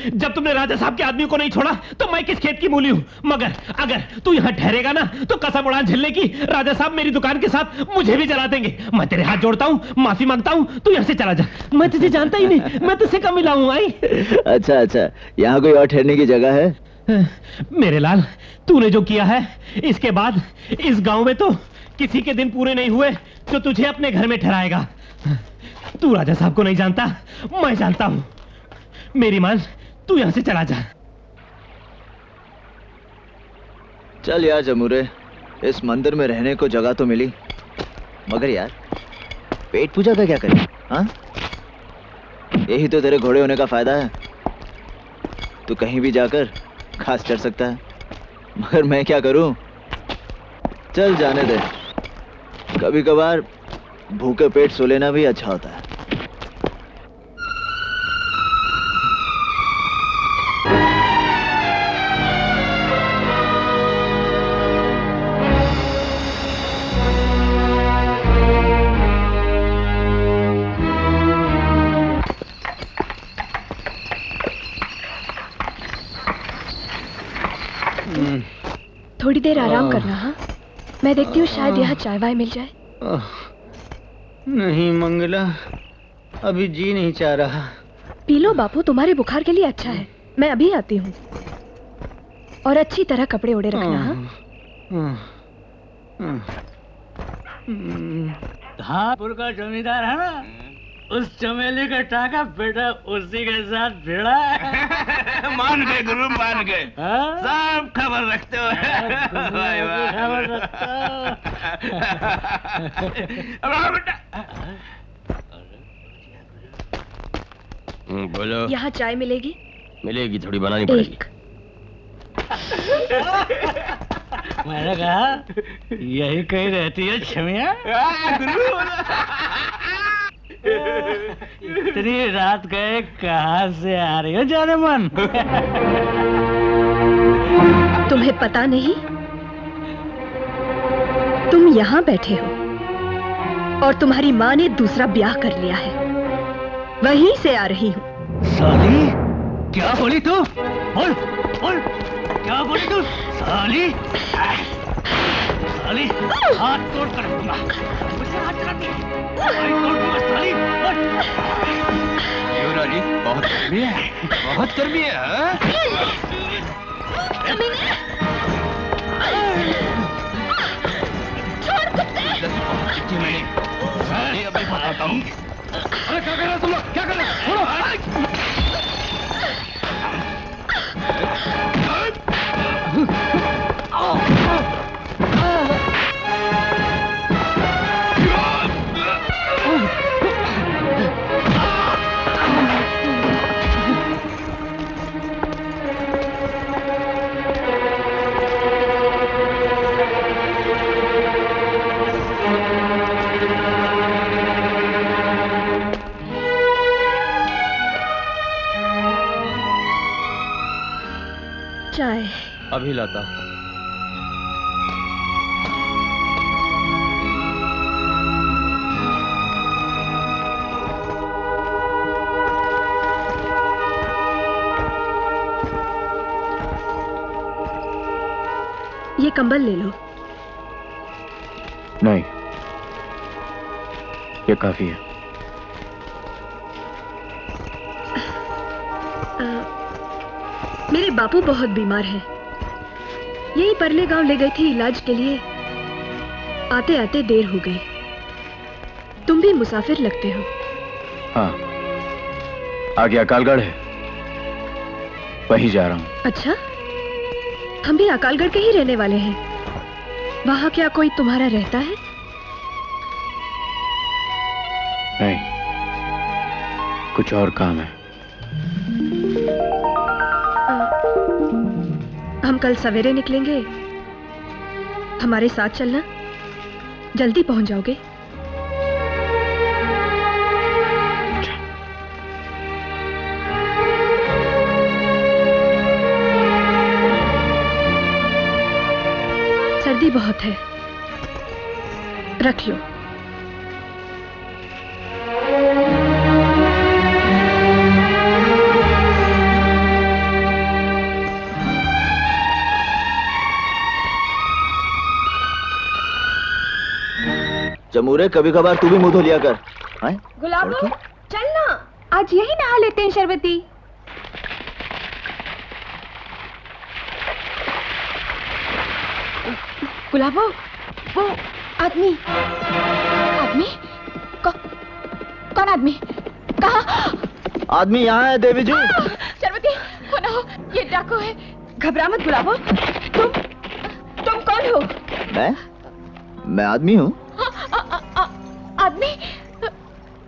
जब तुमने राजा साहब के आदमी को नहीं छोड़ा तो मैं किस खेत की मूली हूँ। मगर अगर तू यहाँ ठहरेगा ना तो कसम उड़ान झल्ले की, राजा साहब मेरी दुकान के साथ मुझे भी जला देंगे। मैं तेरे हाथ जोड़ता हूँ, माफी मांगता हूँ, तू यहाँ से चला जा। मैं तुझे जानता ही नहीं, मैं तुझसे कब मिला हूँ। आई अच्छा, यहाँ कोई और ठहरने की जगह है? मेरे लाल, तूने जो किया है, इसके बाद इस गांव में तो किसी के दिन पूरे नहीं हुए जो तुझे अपने घर में ठहराएगा। तू राजा साहब को नहीं जानता, मैं जानता हूं। मेरी मान, तू यहां से चला जा। चल यार जमूरे, इस मंदिर में रहने को जगह तो मिली, मगर यार पेट पूजा का क्या करें? हाँ, यही तो तेरे घोड़े होने का फायदा है। तू कहीं भी जाकर घास चढ़ सकता है, मगर मैं क्या करूं? चल जाने दे, कभी कभार भूखे पेट सो लेना भी अच्छा होता है। थोड़ी देर आराम करना। हाँ, मैं देखती हूँ शायद यहाँ चाय वाय मिल जाए। नहीं मंगला, अभी जी नहीं चाह रहा। पी लो बापू, तुम्हारे बुखार के लिए अच्छा है। मैं अभी आती हूँ। और अच्छी तरह कपड़े ओढ़े रखना। हाँ? धापुर का जमींदार है ना, उस चमेली का टाका बेटा उसी के साथ भिड़ा है। मान गए गुरु, मान गए। हाँ? सब खबर रखते हो। वाह, वाह। खबर रखता अब बेटा। बोलो। यहाँ चाय मिलेगी? मिलेगी, थोड़ी बनानी पड़ेगी। मैंने कहा यही कहीं रहती है छमिया। इतनी रात गए कहाँ से आ रही हो जाने मन? तुम्हें पता नहीं? तुम यहाँ बैठे हो और तुम्हारी माँ ने दूसरा ब्याह कर लिया है। वहीं से आ रही हूँ। साली, क्या बोली तू? बोल, बोल, क्या बोली तू? साली, साली, हाथ तोड़ कर दूंगा। मुझे हाथ चलाती है, तोड़ दूंगा साली। क्यों रानी, बहुत गर्मी है, बहुत गर्मी है। हाँ? छोड़ कुत्ते! मैंने अभी बताता हूँ। अरे क्या कर रहे हो तुम लोग? क्या कर रहे हो? छोड़ो! चाय अभी लाता हूँ। ये कंबल ले लो। नहीं, ये काफी है। मेरे बापू बहुत बीमार हैं। यही परले गांव ले गई थी इलाज के लिए। आते आते देर हो गई। तुम भी मुसाफिर लगते हो। हाँ, आगे अकालगढ़ है, वहीं जा रहा हूँ। अच्छा, हम भी अकालगढ़ के ही रहने वाले हैं। वहां क्या कोई तुम्हारा रहता है? नहीं, कुछ और काम है। हम कल सवेरे निकलेंगे। हमारे साथ चलना, जल्दी पहुंच जाओगे। सर्दी बहुत है, रख लो। जमूरे, कभी कभार तू भी मुंह धो लिया कर। गुलाबो, चल ना, आज यही नहा लेते हैं शरबती। गुलाबो, वो आदमी कौन आदमी? कहाँ? आदमी यहाँ है देवी जी। शरबती, हो ना हो, ये डाकू है। घबरा मत गुलाबो। तुम कौन हो? मैं आदमी हूँ। आदमी?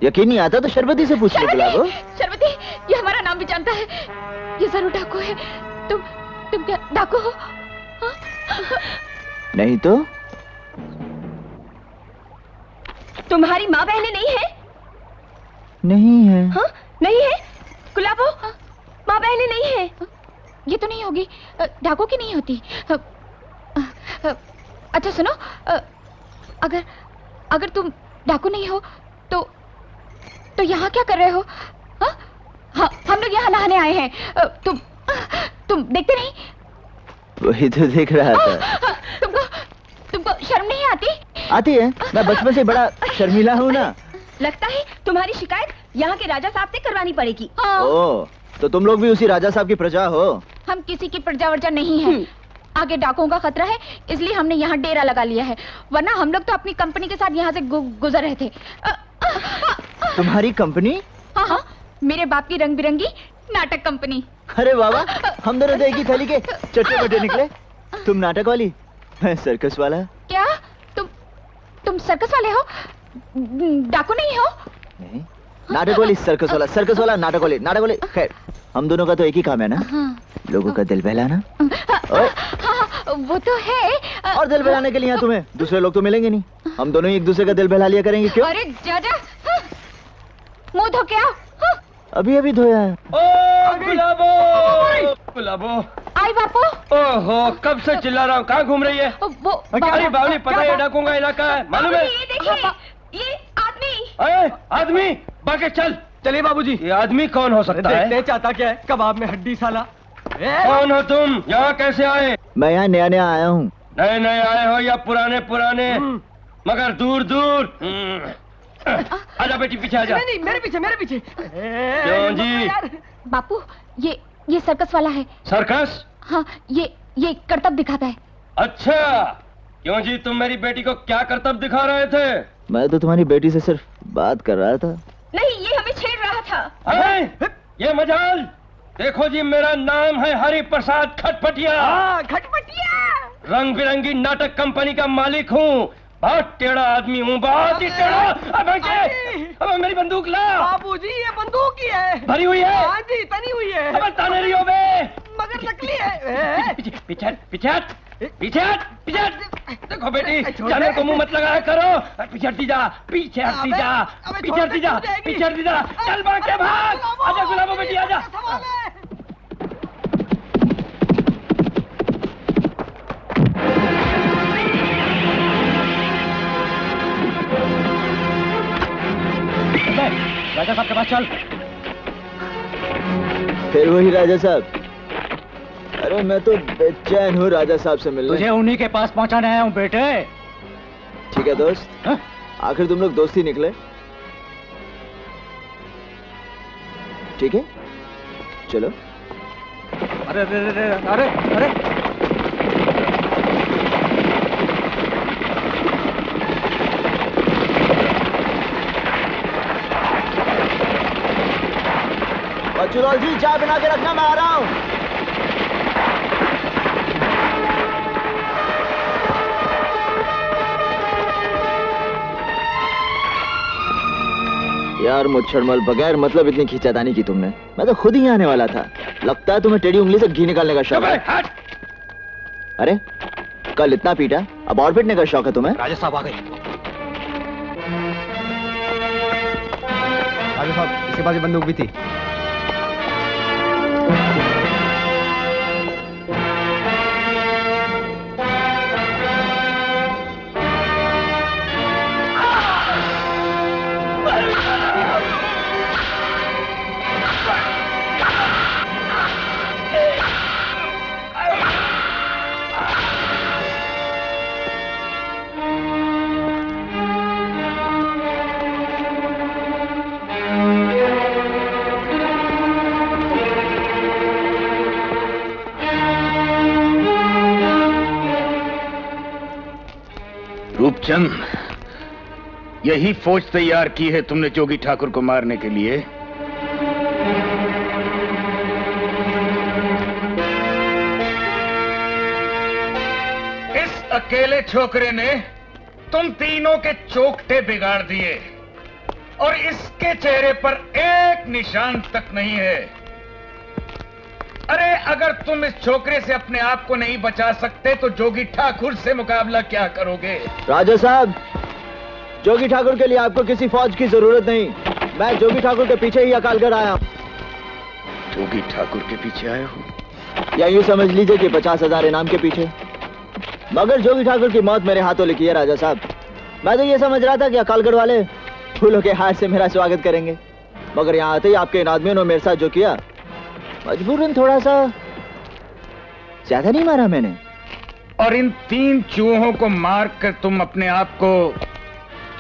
यकीन नहीं आता तो शरबती से पूछ ले गुलाबो। शरबती, ये हमारा नाम भी जानता है। ये जरूर डाकू है। तुम क्या डाकू हो? नहीं तो? तुम्हारी माँ बहनें नहीं है? नहीं है। हाँ, नहीं है? गुलाबो, माँ बहनें नहीं है? ये तो नहीं होगी, डाकू की नहीं होती। अच्छा सुनो, अगर तुम डाकू नहीं हो तो यहाँ क्या कर रहे हो? हाँ, हम लोग यहाँ नहाने आए हैं। तुम देखते नहीं? वही तो देख रहा था। तुमको शर्म नहीं आती? आती है, मैं बचपन से बड़ा शर्मीला हूँ ना। लगता है तुम्हारी शिकायत यहाँ के राजा साहब से करवानी पड़ेगी। ओ, तो तुम लोग भी उसी राजा साहब की प्रजा हो? हम किसी की प्रजा वर्जा नहीं हैं। आगे डाकुओं का खतरा है, इसलिए हमने यहाँ डेरा लगा लिया है, वरना हम लोग तो अपनी कंपनी के साथ यहाँ से गुजर रहे थे। तुम्हारी कंपनी? हाँ हाँ, मेरे बाप की रंग बिरंगी नाटक कंपनी। अरे बाबा, हम दोनों तो एक ही थैली के चट्टे बट्टे निकले। तुम नाटक वाली, मैं सर्कस वाला। क्या तुम सर्कस वाले हो, डाकू नहीं हो? नहीं, नाटक वाली सर्कस वाला नाटक वाली। खैर, हम दोनों का तो एक ही काम है ना, लोगों का दिल बहलाना। हाँ, वो तो है। और दिल बहलाने के लिए यहाँ तुम्हें दूसरे लोग तो मिलेंगे नहीं, हम दोनों ही एक दूसरे का दिल बहला लिया करेंगे। क्यों? अरे जा मुंह धो के आओ। अभी धोया है। गुलाबो आई बापू। ओहो, कब से चिल्ला रहा हूँ, कहाँ घूम रही है? अरे बावली, पता है डाकुओं का इलाका है, मालूम है? ये देखिए, ये आदमी। अरे आदमी, बाकी चलिए बाबूजी। ये आदमी कौन हो सकता है? देखते चाहता क्या है, कबाब में हड्डी साला। कौन हो तुम? यहाँ कैसे आए? मैं यहाँ नया आया हूँ। नए आए हो या पुराने मगर दूर। आजा बेटी, पीछे आजा। नहीं, मेरे पीछे। क्यों जी? बापू, ये सर्कस वाला है। सर्कस? हाँ, ये करतब दिखाता है। अच्छा, क्यों जी, तुम मेरी बेटी को क्या करतब दिखा रहे थे? मैं तो तुम्हारी बेटी से सिर्फ बात कर रहा था। नहीं, ये हमें छेड़ रहा था। अरे, ये मजाल। देखो जी, मेरा नाम है हरि प्रसाद खटपटिया। खटपटिया। रंग बिरंगी नाटक कंपनी का मालिक हूँ। बहुत टेढ़ा आदमी हूँ, बहुत ही टेढ़ा। अब मेरी बंदूक ला। बाबूजी, ये बंदूक ही है। भरी हुई है? हाँ जी, तनी हुई है। अब ताने रही हो बे। मगर नकली है। पीछे हट। देखो बेटी, जाने को मुंह मत लगाया करो। पीछे हटती जा। चल बाके भाग। आजा गुलाबो बेटी, आजा। राजा साहब के पास चल। फिर वही राजा साहब? अरे मैं तो बेचैन हूँ राजा साहब से मिलने। तुझे उन्हीं के पास पहुंचाने आया हूँ बेटे। ठीक है दोस्त, आखिर तुम लोग दोस्ती निकले। ठीक है, चलो। अरे बच्चूलाल जी, चाय बना के रखना, मैं आ रहा हूँ। यार मुच्छड़मल, बगैर मतलब इतनी खींचातानी की तुमने। मैं तो खुद ही आने वाला था। लगता है तुम्हें टेढ़ी उंगली से घी निकालने का शौक है। अरे कल इतना पीटा, अब और पीटने का शौक है तुम्हें? राजा साहब आ गए। राजा साहब, इसके पास बंदूक भी थी। रूपचंद, यही फौज तैयार की है तुमने जोगी ठाकुर को मारने के लिए? इस अकेले छोकरे ने तुम तीनों के चोखटे बिगाड़ दिए और इसके चेहरे पर एक निशान तक नहीं है। अरे अगर तुम इस छोकरे से अपने आप को नहीं बचा सकते तो जोगी ठाकुर से मुकाबला क्या करोगे? राजा साहब, जोगी ठाकुर के लिए आपको किसी फौज की जरूरत नहीं। मैं जोगी ठाकुर के पीछे ही अकालगढ़ आया हूं। जोगी ठाकुर के पीछे आए हो? या यूं समझ लीजिए कि 50,000 इनाम के पीछे। मगर जोगी ठाकुर की मौत मेरे हाथों लिखी है राजा साहब। मैं तो ये समझ रहा था कि अकालगढ़ वाले फूलों के हार से मेरा स्वागत करेंगे, मगर यहाँ आते ही आपके इन आदमियों ने मेरे साथ जो किया, मजबूरन थोड़ा सा ज्यादा नहीं मारा मैंने। और इन 3 चूहों को मार कर तुम अपने आप को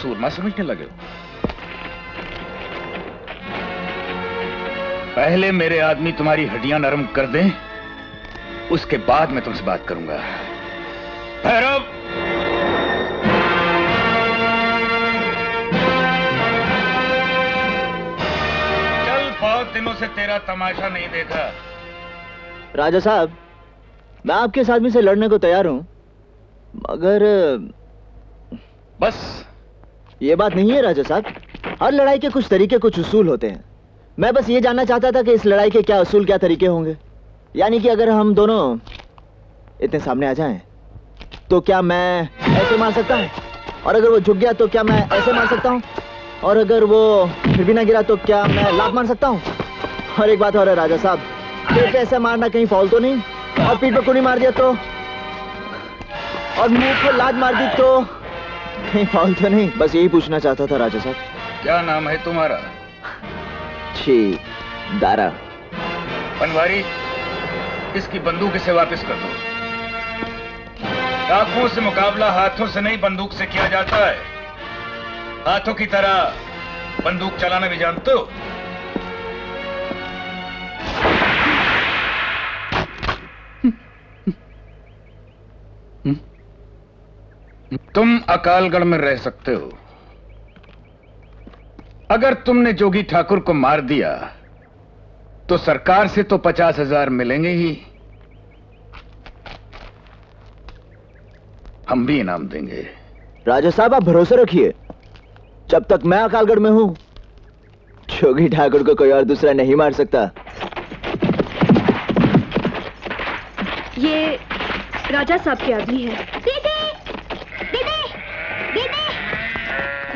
सूरमा समझने लगे हो? पहले मेरे आदमी तुम्हारी हड्डियां नरम कर दें, उसके बाद मैं तुमसे बात करूंगा। भैरव, चल, बहुत दिनों से तेरा तमाशा नहीं देखा। राजा साहब, मैं आपके इस आदमी से लड़ने को तैयार हूं, मगर बस ये बात नहीं है राजा साहब। हर लड़ाई के कुछ तरीके, कुछ उसूल होते हैं। मैं बस ये जानना चाहता था कि इस लड़ाई के क्या उसूल, क्या तरीके होंगे। यानी कि अगर हम दोनों इतने सामने आ जाएं, तो क्या मैं ऐसे मार सकता हूं? और अगर वो झुक गया तो क्या मैं ऐसे मार सकता हूं? और अगर वो फिर भी ना गिरा तो क्या मैं लात मार सकता हूं? और एक बात और है राजा साहब, पेट पे ऐसे मारना कहीं फॉल तो नहीं? और पीठ पे कुनी मार दिया तो? और मुंह पे लात मार दी तो कहीं फॉल तो नहीं? बस यही पूछना चाहता था राजा साहब। क्या नाम है तुम्हारा? छी, दारा। पनवारी, इसकी बंदूक इसे वापस कर दो। आंखों से मुकाबला हाथों से नहीं, बंदूक से किया जाता है। हाथों की तरह बंदूक चलाना भी जानते हो? तुम अकालगढ़ में रह सकते हो। अगर तुमने जोगी ठाकुर को मार दिया तो सरकार से तो 50,000 मिलेंगे ही, हम भी इनाम देंगे। राजा साहब, आप भरोसा रखिए, जब तक मैं अकालगढ़ में हूं, जोगी ठाकुर को कोई और दूसरा नहीं मार सकता। ये राजा साहब के आदमी है। दीदी, दीदी, दीदी,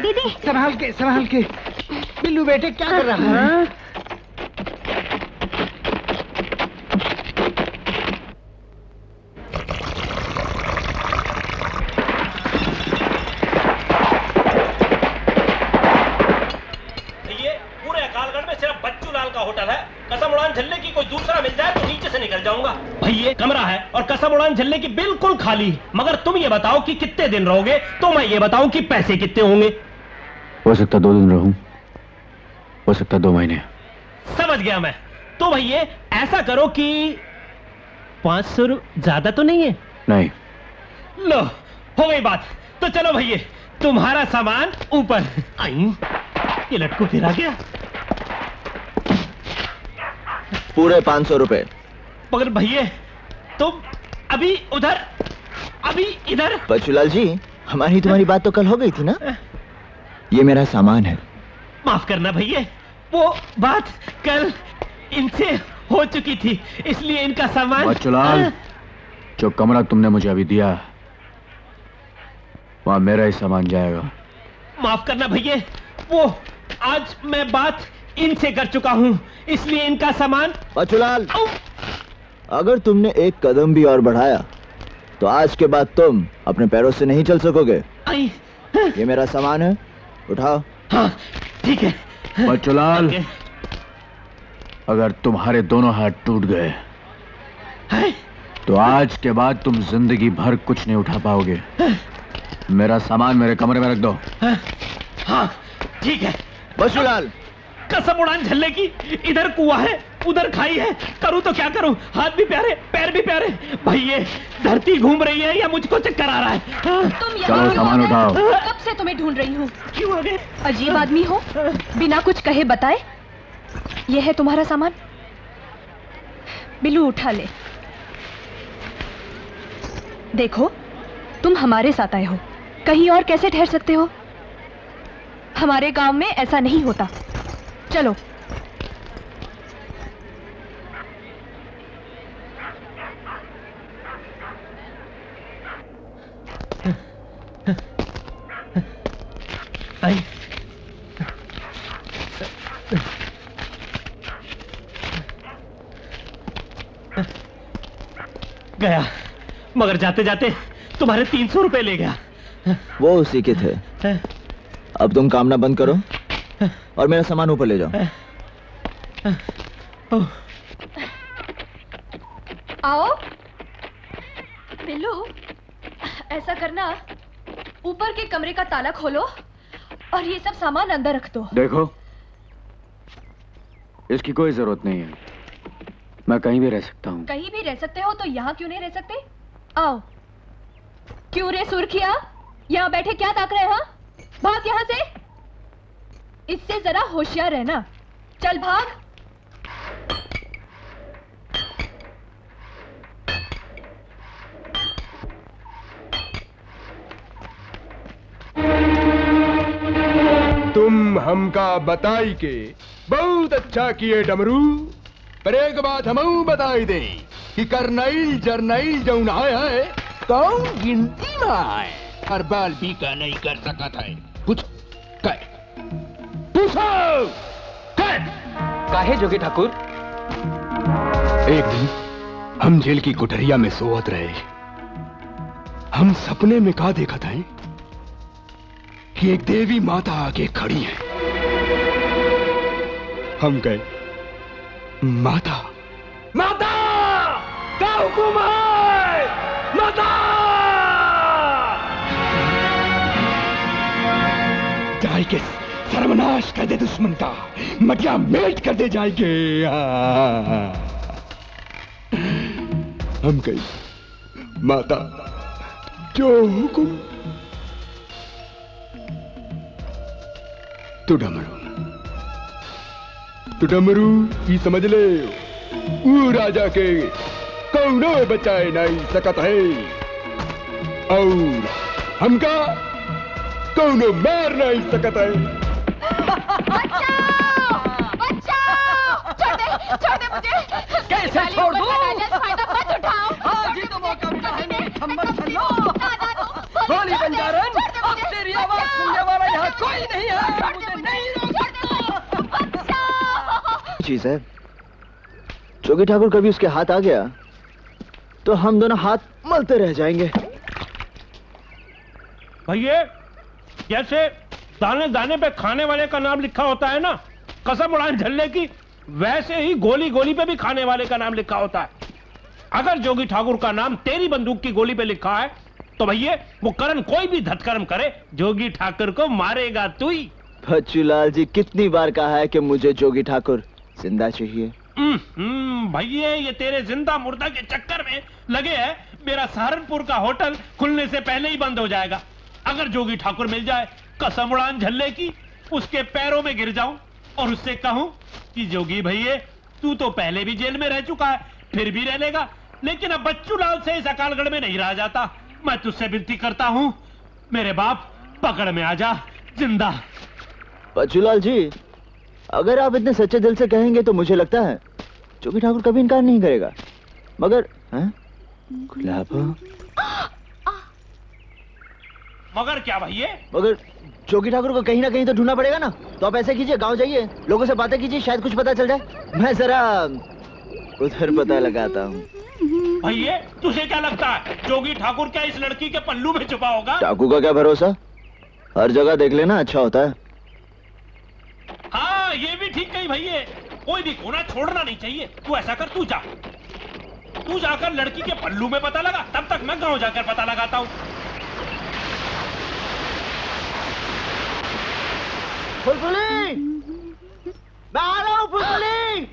दीदी, संभाल के। बिल्लू बेटे क्या कर रहा है? पूरे अकालगढ़ में सिर्फ बच्चू लाल का होटल है। कसम उड़ान झल्ले की कोई दूसरा मिल जाए तो नीचे से निकल जाऊंगा। भैया कमरा है और कसम उड़ान झल्ले की बिल्कुल खाली। मगर तुम ये बताओ कि कितने दिन रहोगे, तो मैं ये बताऊं कि पैसे कितने होंगे। हो सकता 2 दिन रहूं, हो सकता 2 महीने। समझ गया मैं। तो भैया ऐसा करो कि 500 ज्यादा तो नहीं है? नहीं। लो, हो गई बात। तो चलो भैया, तुम्हारा सामान ऊपर। आई, ये लटकू फिर आ गया। पूरे 500 रुपए। मगर भैया तुम अभी उधर, अभी इधर। बच्चूलाल जी, हमारी तुम्हारी बात तो कल हो गई थी ना? ये मेरा सामान है। माफ करना भैया, वो बात कल इनसे हो चुकी थी, इसलिए इनका सामान। बच्चूलाल, जो कमरा तुमने मुझे अभी दिया, वहां मेरा ही सामान जाएगा। माफ करना भैया, वो आज मैं बात इनसे कर चुका हूं, इसलिए इनका सामान। बच्चूलाल, अगर तुमने एक कदम भी और बढ़ाया तो आज के बाद तुम अपने पैरों से नहीं चल सकोगे। ये मेरा सामान है, उठाओ। हाँ, ठीक है। बच्चूलाल, अगर तुम्हारे दोनों हाथ टूट गए तो आज के बाद तुम जिंदगी भर कुछ नहीं उठा पाओगे। मेरा सामान मेरे कमरे में रख दो। हाँ, ठीक है। बच्चूलाल, कसम उड़ान झल्ले की, इधर कुआं है, उधर खाई है, करूं तो क्या करूं? हाथ भी प्यारे, पैर भी प्यारे। भैया धरती घूम रही है या मुझको चक्कर आ रहा है? तुम चलो यहाँ सामान उठाओ। कब से तुम्हें ढूंढ रही हूँ। क्यों आ गए? अजीब आदमी हो, बिना कुछ कहे बताए। यह है तुम्हारा सामान। बिल्लू उठा ले। देखो, तुम हमारे साथ आए हो, कहीं और कैसे ठहर सकते हो? हमारे गांव में ऐसा नहीं होता। चलो। आई। गया, मगर जाते जाते तुम्हारे 300 रुपए ले गया। वो उसी के थे। अब तुम कामना बंद करो और मेरा सामान ऊपर ले जाओ। आओ। बिल्लू, ऐसा करना, ऊपर के कमरे का ताला खोलो और ये सब सामान अंदर रख दो। देखो, इसकी कोई जरूरत नहीं है। मैं कहीं भी रह सकता हूँ। कहीं भी रह सकते हो तो यहाँ क्यों नहीं रह सकते? आओ। क्यों रे सुर्खिया, यहाँ बैठे क्या ताक रहे हो? भाग यहाँ से। इससे जरा होशियार रहना। चल भाग। तुम हमका बताई के बहुत अच्छा किए डमरू, पर एक बात हम बताई दे कि करनैल जरनैल जौन है कौन गिनती में आए, हर बाल भी का नहीं कर सकता है। पूछो पूछो काहे जोगी ठाकुर? एक दिन हम जेल की कोठरिया में सोवत रहे। हम सपने में का देखा था कि एक देवी माता आके खड़ी है। हम गए, माता माता क्या हुकुम है माता? जाएंगे सर्वनाश कर दे दुश्मन का, मटिया मेट कर दे जाएंगे। हम गए, माता जो हुकुम। तू डमरू ये समझ ले, वो राजा के कौनो बचाए नहीं सकत है और हमका कौनो मार नहीं सकत है। छोड़ दे मुझे। कैसे छोड़ दूं? फायदा मत उठाओ। आज ही तो मौका मिला है मेरी खम्मत छल्लो। गोली बंजारन, अब तेरी आवाज सुनने वाला यहाँ कोई नहीं है। मुझे नहीं रोक सकता। चीज है, जोगी ठाकुर कभी उसके हाथ आ गया तो हम दोनों हाथ मलते रह जाएंगे। भैया जैसे दाने दाने पे खाने वाले का नाम लिखा होता है ना, कसम उड़ान झल्ले की, वैसे ही गोली गोली पे भी खाने वाले का नाम लिखा होता है। अगर जोगी ठाकुर का नाम तेरी बंदूक की गोली पे लिखा है तो भैया वो करण कोई भी धतकर्म करे, जोगी ठाकुर को मारेगा तू ही। बच्चूलाल जी कितनी बार कहा है कि मुझे जोगी ठाकुर जिंदा चाहिए। भैया ये तेरे जिंदा मुर्दा के चक्कर में लगे है, मेरा सहारनपुर का होटल खुलने से पहले ही बंद हो जाएगा। अगर जोगी ठाकुर मिल जाए, कसम उड़ान झल्ले की, उसके पैरों में गिर जाऊं और उससे कहूं कि जोगी भैया तू तो पहले भी जेल में रह चुका है, फिर भी रह लेगा, लेकिन अब बच्चूलाल से इस अकालगढ़ में नहीं रहा जाता। मैं तुझसे विनती करता हूं, मेरे बाप पकड़ में आ जा जिंदा। बच्चूलाल जी अगर आप इतने सच्चे दिल से कहेंगे तो मुझे लगता है जोगी ठाकुर कभी इनकार नहीं करेगा। मगर गुलाबो, मगर क्या भैया? मगर जोगी ठाकुर को कहीं ना कहीं तो ढूंढना पड़ेगा ना। तो आप ऐसे कीजिए, गांव जाइए, लोगों से बातें कीजिए, शायद कुछ पता चल जाए। मैं जरा उधर पता लगाता हूँ। भैया तुझे क्या लगता है जोगी ठाकुर क्या इस लड़की के पल्लू में छुपा होगा? ठाकुर का क्या भरोसा, हर जगह देख लेना अच्छा होता है। हाँ ये भी ठीक कही भैया, कोई भी कोना छोड़ना नहीं चाहिए। तू ऐसा कर, तू जा, तू जाकर लड़की के पल्लू में पता लगा, तब तक मैं गांव जाकर पता लगाता हूँ। फुलफुली, मैं आ रहा हूँ फुलफुली।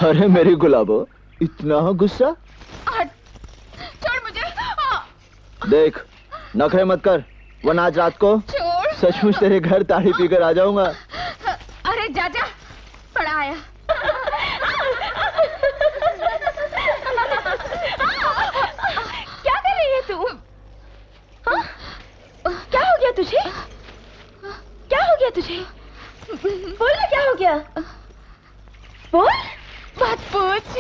अरे मेरी गुलाबो, इतना गुस्सा? छोड़ मुझे। देख नखरे मत कर, वरना आज रात को सचमुच तेरे घर ताड़ी पीकर आ जाऊंगा। अरे जा जा, बड़ा आया। क्या कर रही है तू? क्या हो गया तुझे? क्या हो गया तुझे? बोल ना क्या हो गया? बोल, बात पूछ।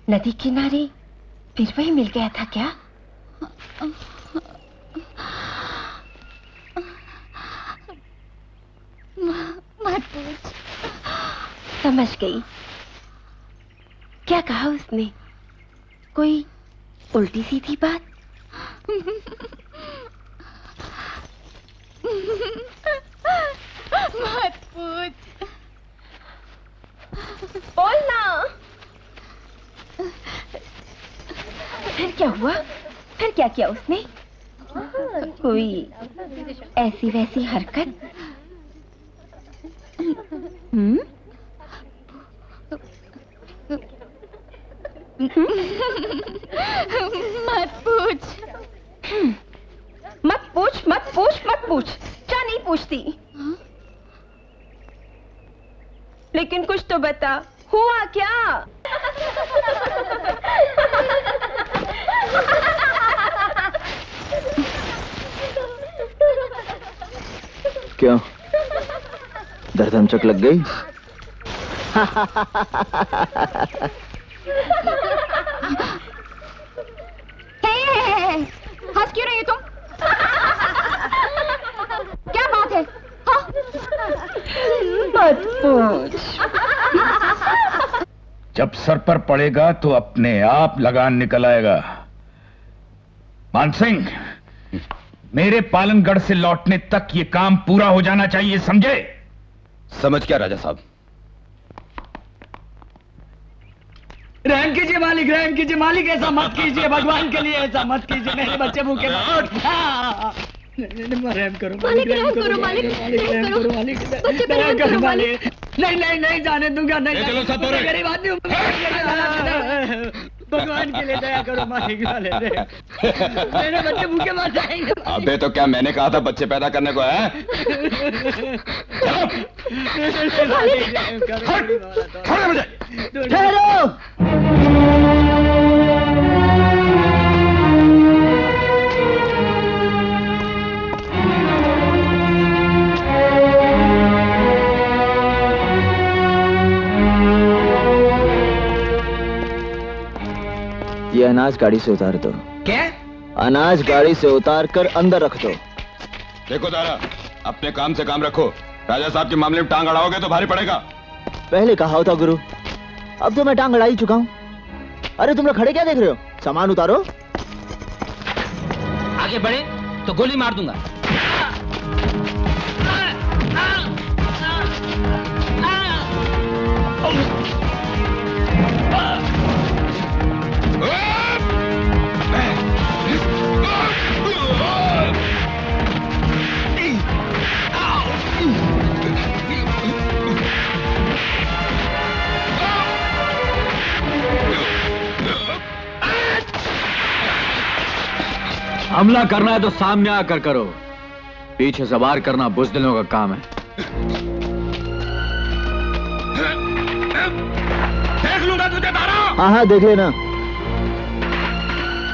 नदी किनारे फिर वही मिल गया था क्या? मत पूछ। समझ गई। क्या कहा उसने? कोई उल्टी सीधी बात? मत पूछ। क्या हुआ? फिर क्या किया उसने? कोई ऐसी वैसी हरकत? मत पूछ, मत पूछ, मत पूछ, मत पूछ। क्या नहीं पूछती? लेकिन कुछ तो बता, हुआ क्या? क्यों, दर्दमचक लग गई? हंस क्यों रही हो तुम? क्या बात है? हाँ? मत पूछ। जब सर पर पड़ेगा तो अपने आप लगान निकल आएगा। मानसिंह, मेरे पालनगढ़ से लौटने तक ये काम पूरा हो जाना चाहिए, समझे? समझ क्या राजा साहब? रहम कीजिए मालिक, रहम कीजिए मालिक, ऐसा मत कीजिए, भगवान के लिए ऐसा मत कीजिए, मेरे बच्चे भूखे रहम करो मालिक, रहम करो मालिक, रहम करो मालिक, रहम करो मालिक। नहीं नहीं नहीं जाने दूंगा, नहीं। चलो सब गरीब आदमी हूं, भगवान के लिए दया करो मालिक, मेरे बच्चे भूखे मर जाएंगे। अबे तो क्या मैंने कहा था बच्चे पैदा करने को है? ठहरो। ये अनाज गाड़ी से उतार दो। क्या? अनाज गाड़ी से उतार कर अंदर रख दो। देखो दारा, अपने काम से काम रखो। राजा साहब के मामले में टांग अड़ाओगे तो भारी पड़ेगा। पहले कहा होता गुरु, अब तो मैं टांग अड़ा ही चुका हूँ। अरे तुम लोग खड़े क्या देख रहे हो? सामान उतारो। आगे बढ़े तो गोली मार दूंगा। हमला करना है तो सामने आकर करो, पीछे से वार करना बुज़दिलों का काम है। देख लूंगा तुझे तारा। हाँ हाँ देख लेना।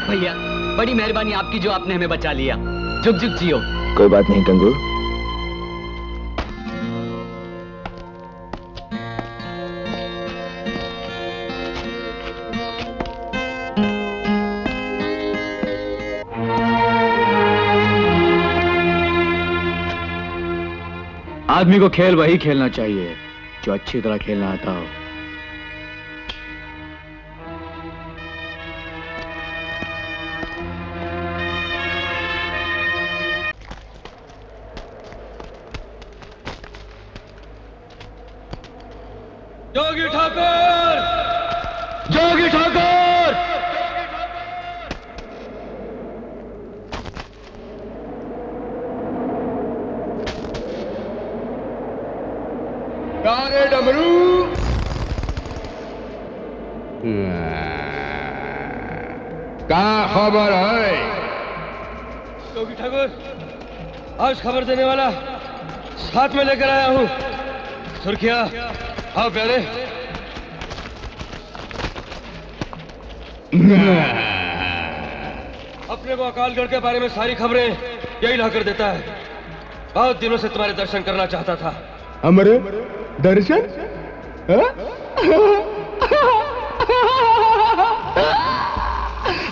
भैया बड़ी मेहरबानी आपकी जो आपने हमें बचा लिया। जुग जुग जियो। कोई बात नहीं गंगू। आदमी को खेल वही खेलना चाहिए जो अच्छी तरह खेलना आता हो। जोगी ठाकुर, जोगी ठाकुर। गाने डमरू। क्या खबर है? जोगी ठाकुर, आज खबर देने वाला साथ में लेकर आया हूँ। सुर्खिया, आओ प्यारे। अपने को अकालगढ़ के बारे में सारी खबरें यही ला कर देता है। बहुत दिनों से तुम्हारे दर्शन करना चाहता था। हमारे दर्शन?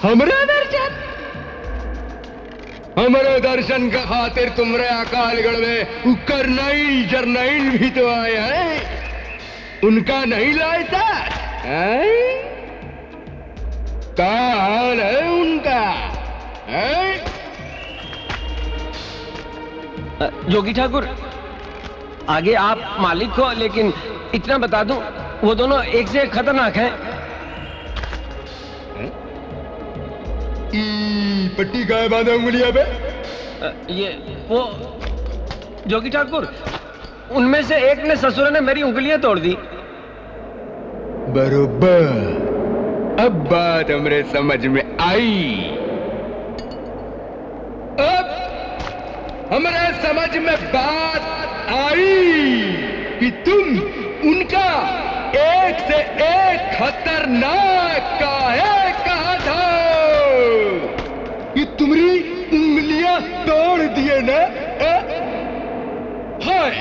हमारे दर्शन? हमारे दर्शन का खातिर तुम्हारे अकालगढ़ में करनाइल जरनाइल भी तो आए हैं। उनका नहीं लायता? क्या हाल है उनका? जोगी ठाकुर, आगे आप मालिक हो, लेकिन इतना बता दूं, वो दोनों एक से एक खतरनाक हैं। पट्टी गाय बांधा उंगलियां पे? ये वो जोगी ठाकुर, उनमें से एक ने ससुर ने मेरी उंगलियां तोड़ दी। बरोबर, अब बात हमरे समझ में आई। अब हमरे समझ में बात आई कि तुम उनका एक से एक खतरनाक काहे कहा था कि तुम्हारी उंगलियां तोड़ दिए ना? हाय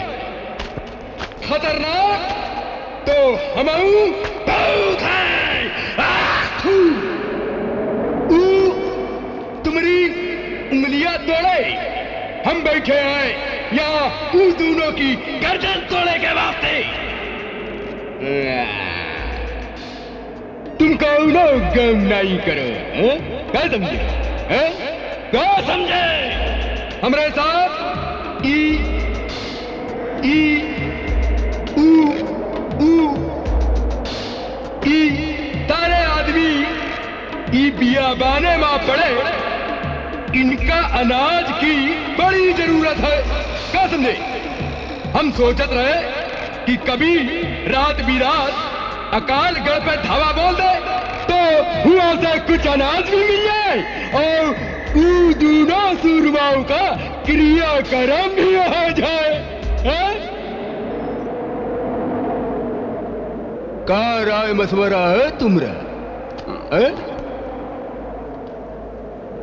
खतरनाक तो हमाऊ बहुत है। तुम्हारी उंगलियां तोड़े, हम बैठे हैं यहाँ उन दोनों की गर्दन तोड़े के वास्ते। तुम कौनो गम नहीं करो, क्या समझे? क्या समझे? हमारे साथ तारे आदमी बियाबाने मां पड़े, इनका अनाज की बड़ी जरूरत है, क्या समझे? हम सोचत रहे कि कभी रात बिरात अकालगढ़ पे धावा बोल दे तो हुआ से कुछ अनाज भी मिल जाए और दोनों सूरमाओं का क्रियाक्रम भी हो जाए। का राय मशवरा है तुमरा?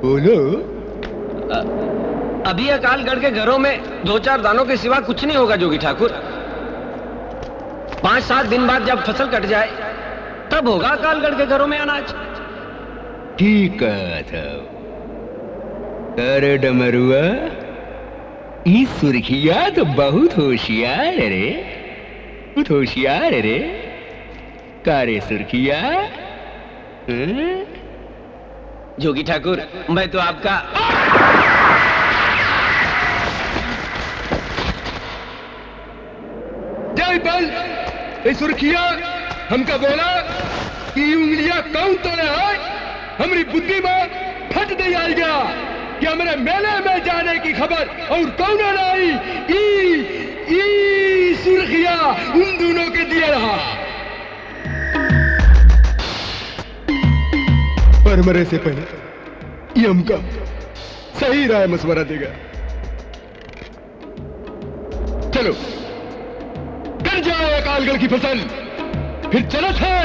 बोलो। अभी अकालगढ़ के घरों में 2-4 दानों के सिवा कुछ नहीं होगा जोगी ठाकुर। 5-7 दिन बाद जब फसल कट जाए तब होगा अकालगढ़ के घरों में अनाज। ठीक था। अरे डमरुआ, ये सुर्खिया तो बहुत होशियार है रे, बहुत होशियार है रे। कारे सुर्खिया? जोगी ठाकुर, मैं तो आपका जय बल। ये सुर्खिया हमका बोला कि उंगलियां कौन तोड़े है? हमारी बुद्धि में फट दे आएगा कि हमारे मेले में जाने की खबर और कौन लाई ई सुर्खिया उन दोनों के दिया रहा। पर मरे से पहले ये हमका सही राय मशवरा देगा। चलो कर जाए अकालगढ़ की फसल, फिर चलो है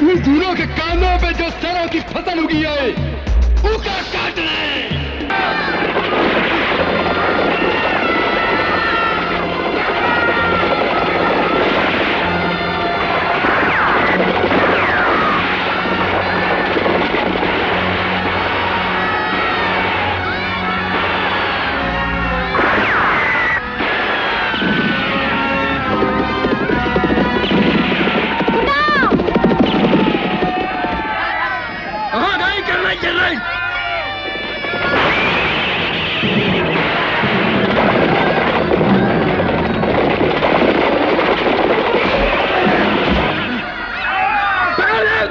उन दोनों के कानों पे जो सरों की फसल उगी है उका काटना है।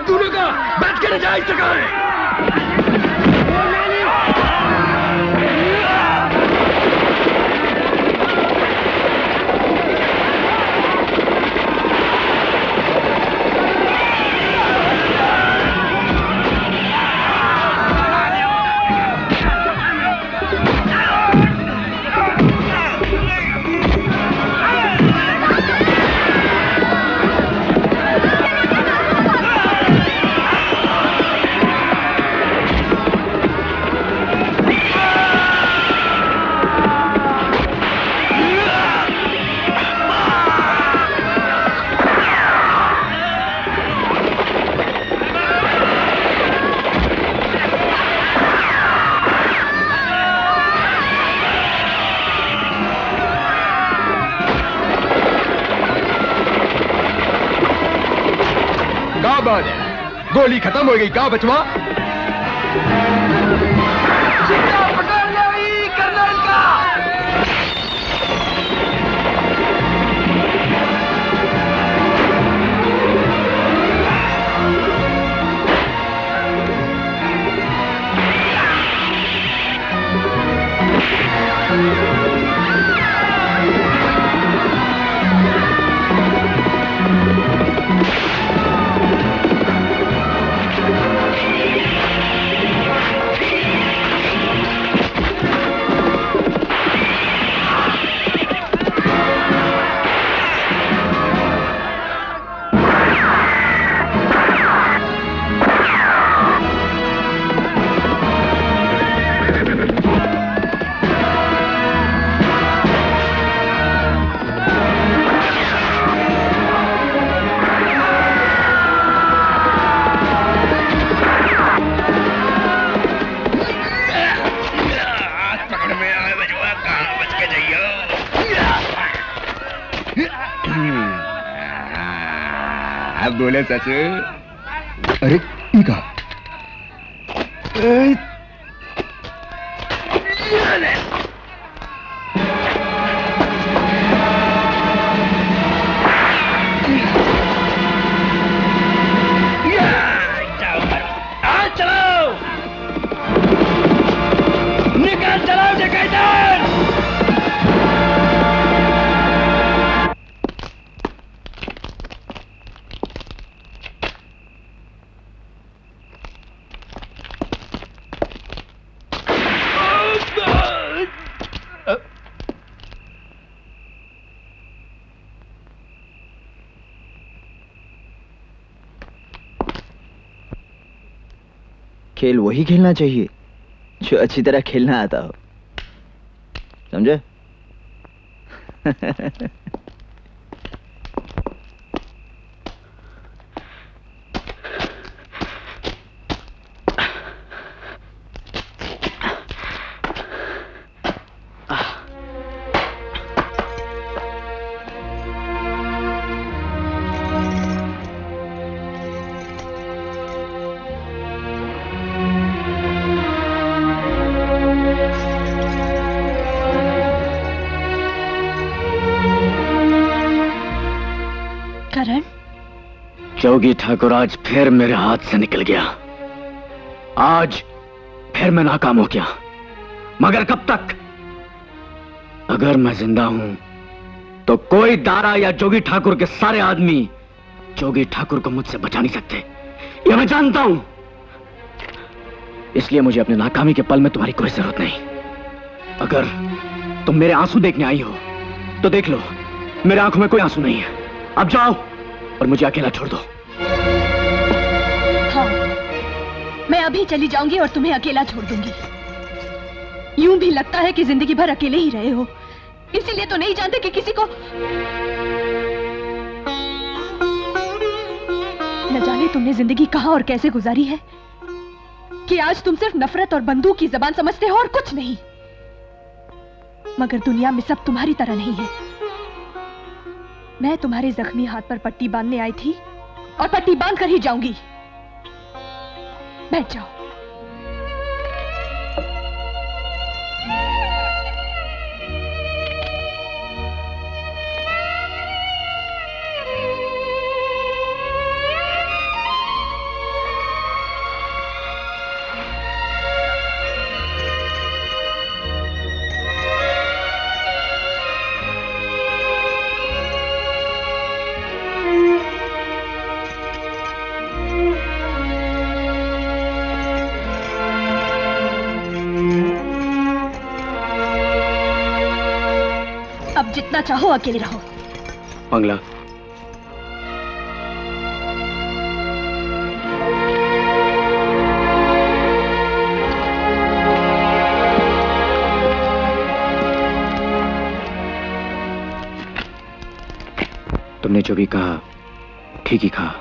दोनों का बैठ कर जा सका है। गोली खत्म हो गई का बचवा? अब बोले ससुर। अरे ई का चलाओ, निकाल चलाओ डकैतन। खेल वही खेलना चाहिए जो अच्छी तरह खेलना आता हो, समझे? करण, जोगी ठाकुर आज फिर मेरे हाथ से निकल गया। आज फिर मैं नाकाम हो गया, मगर कब तक? अगर मैं जिंदा हूं तो कोई दारा या जोगी ठाकुर के सारे आदमी जोगी ठाकुर को मुझसे बचा नहीं सकते, यह मैं जानता हूं। इसलिए मुझे अपने नाकामी के पल में तुम्हारी कोई जरूरत नहीं। अगर तुम मेरे आंसू देखने आई हो तो देख लो, मेरे आंखों में कोई आंसू नहीं है। अब जाओ और मुझे अकेला छोड़ दो। हाँ, मैं अभी चली जाऊंगी और तुम्हें अकेला छोड़ दूंगी। यूं भी लगता है कि जिंदगी भर अकेले ही रहे हो, इसीलिए तो नहीं जानते कि किसी को न जाने तुमने जिंदगी कहां और कैसे गुजारी है कि आज तुम सिर्फ नफरत और बंदूक की जबान समझते हो और कुछ नहीं। मगर दुनिया में सब तुम्हारी तरह नहीं है। मैं तुम्हारे जख्मी हाथ पर पट्टी बांधने आई थी और पट्टी बांध कर ही जाऊंगी। बैठ जाओ। अब जितना चाहो अकेले रहो। मंगला, तुमने जो भी कहा ठीक ही कहा,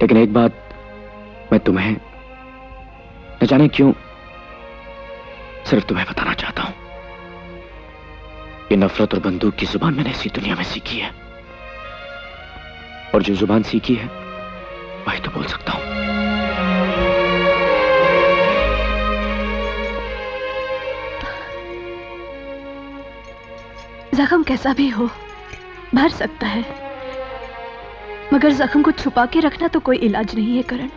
लेकिन एक बात मैं तुम्हें न जाने क्यों सिर्फ तुम्हें बताना चाहता हूं। ये नफरत और बंदूक की जुबान मैंने इसी दुनिया में सीखी है, और जो जुबान सीखी है वही तो बोल सकता हूं। जख्म कैसा भी हो भर सकता है, मगर जख्म को छुपा के रखना तो कोई इलाज नहीं है करण।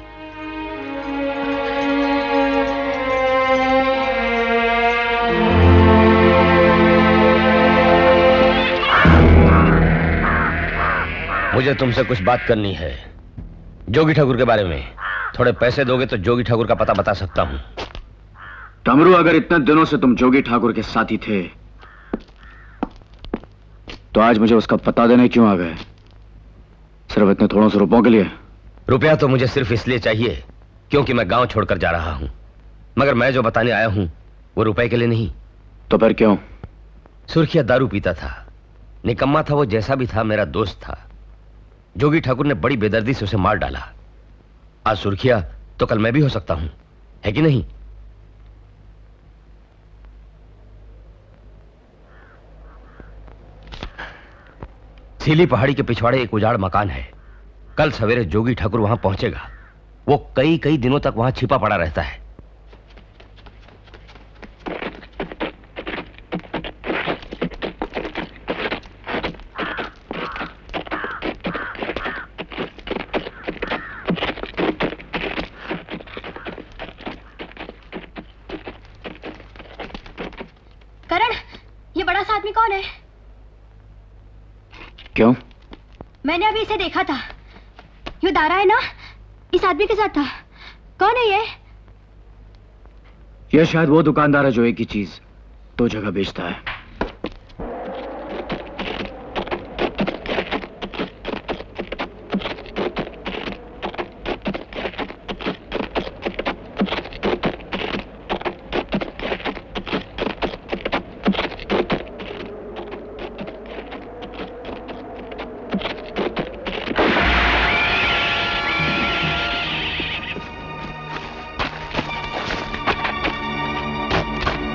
मुझे तुमसे कुछ बात करनी है जोगी ठाकुर के बारे में। थोड़े पैसे दोगे तो जोगी ठाकुर का पता बता सकता हूं। डमरू, अगर इतने दिनों से तुम जोगी ठाकुर के साथी थे तो आज मुझे उसका पता देने क्यों आ गए? सिर्फ इतने थोड़ों से रुपयों के लिए? रुपया तो मुझे सिर्फ इसलिए चाहिए क्योंकि मैं गांव छोड़कर जा रहा हूं, मगर मैं जो बताने आया हूं वो रुपए के लिए नहीं। तो फिर क्यों? सुर्खिया दारू पीता था, निकम्मा था वो, जैसा भी था मेरा दोस्त था। जोगी ठाकुर ने बड़ी बेदर्दी से उसे मार डाला। आज सुर्खिया तो कल मैं भी हो सकता हूं, है कि नहीं? सीली पहाड़ी के पिछवाड़े एक उजाड़ मकान है। कल सवेरे जोगी ठाकुर वहां पहुंचेगा। वो कई कई दिनों तक वहां छिपा पड़ा रहता है। करण, ये बड़ा सा आदमी कौन है? क्यों? मैंने अभी इसे देखा था। ये दारा है ना, इस आदमी के साथ था। कौन है ये? यह शायद वो दुकानदार है जो एक ही चीज दो जगह बेचता है।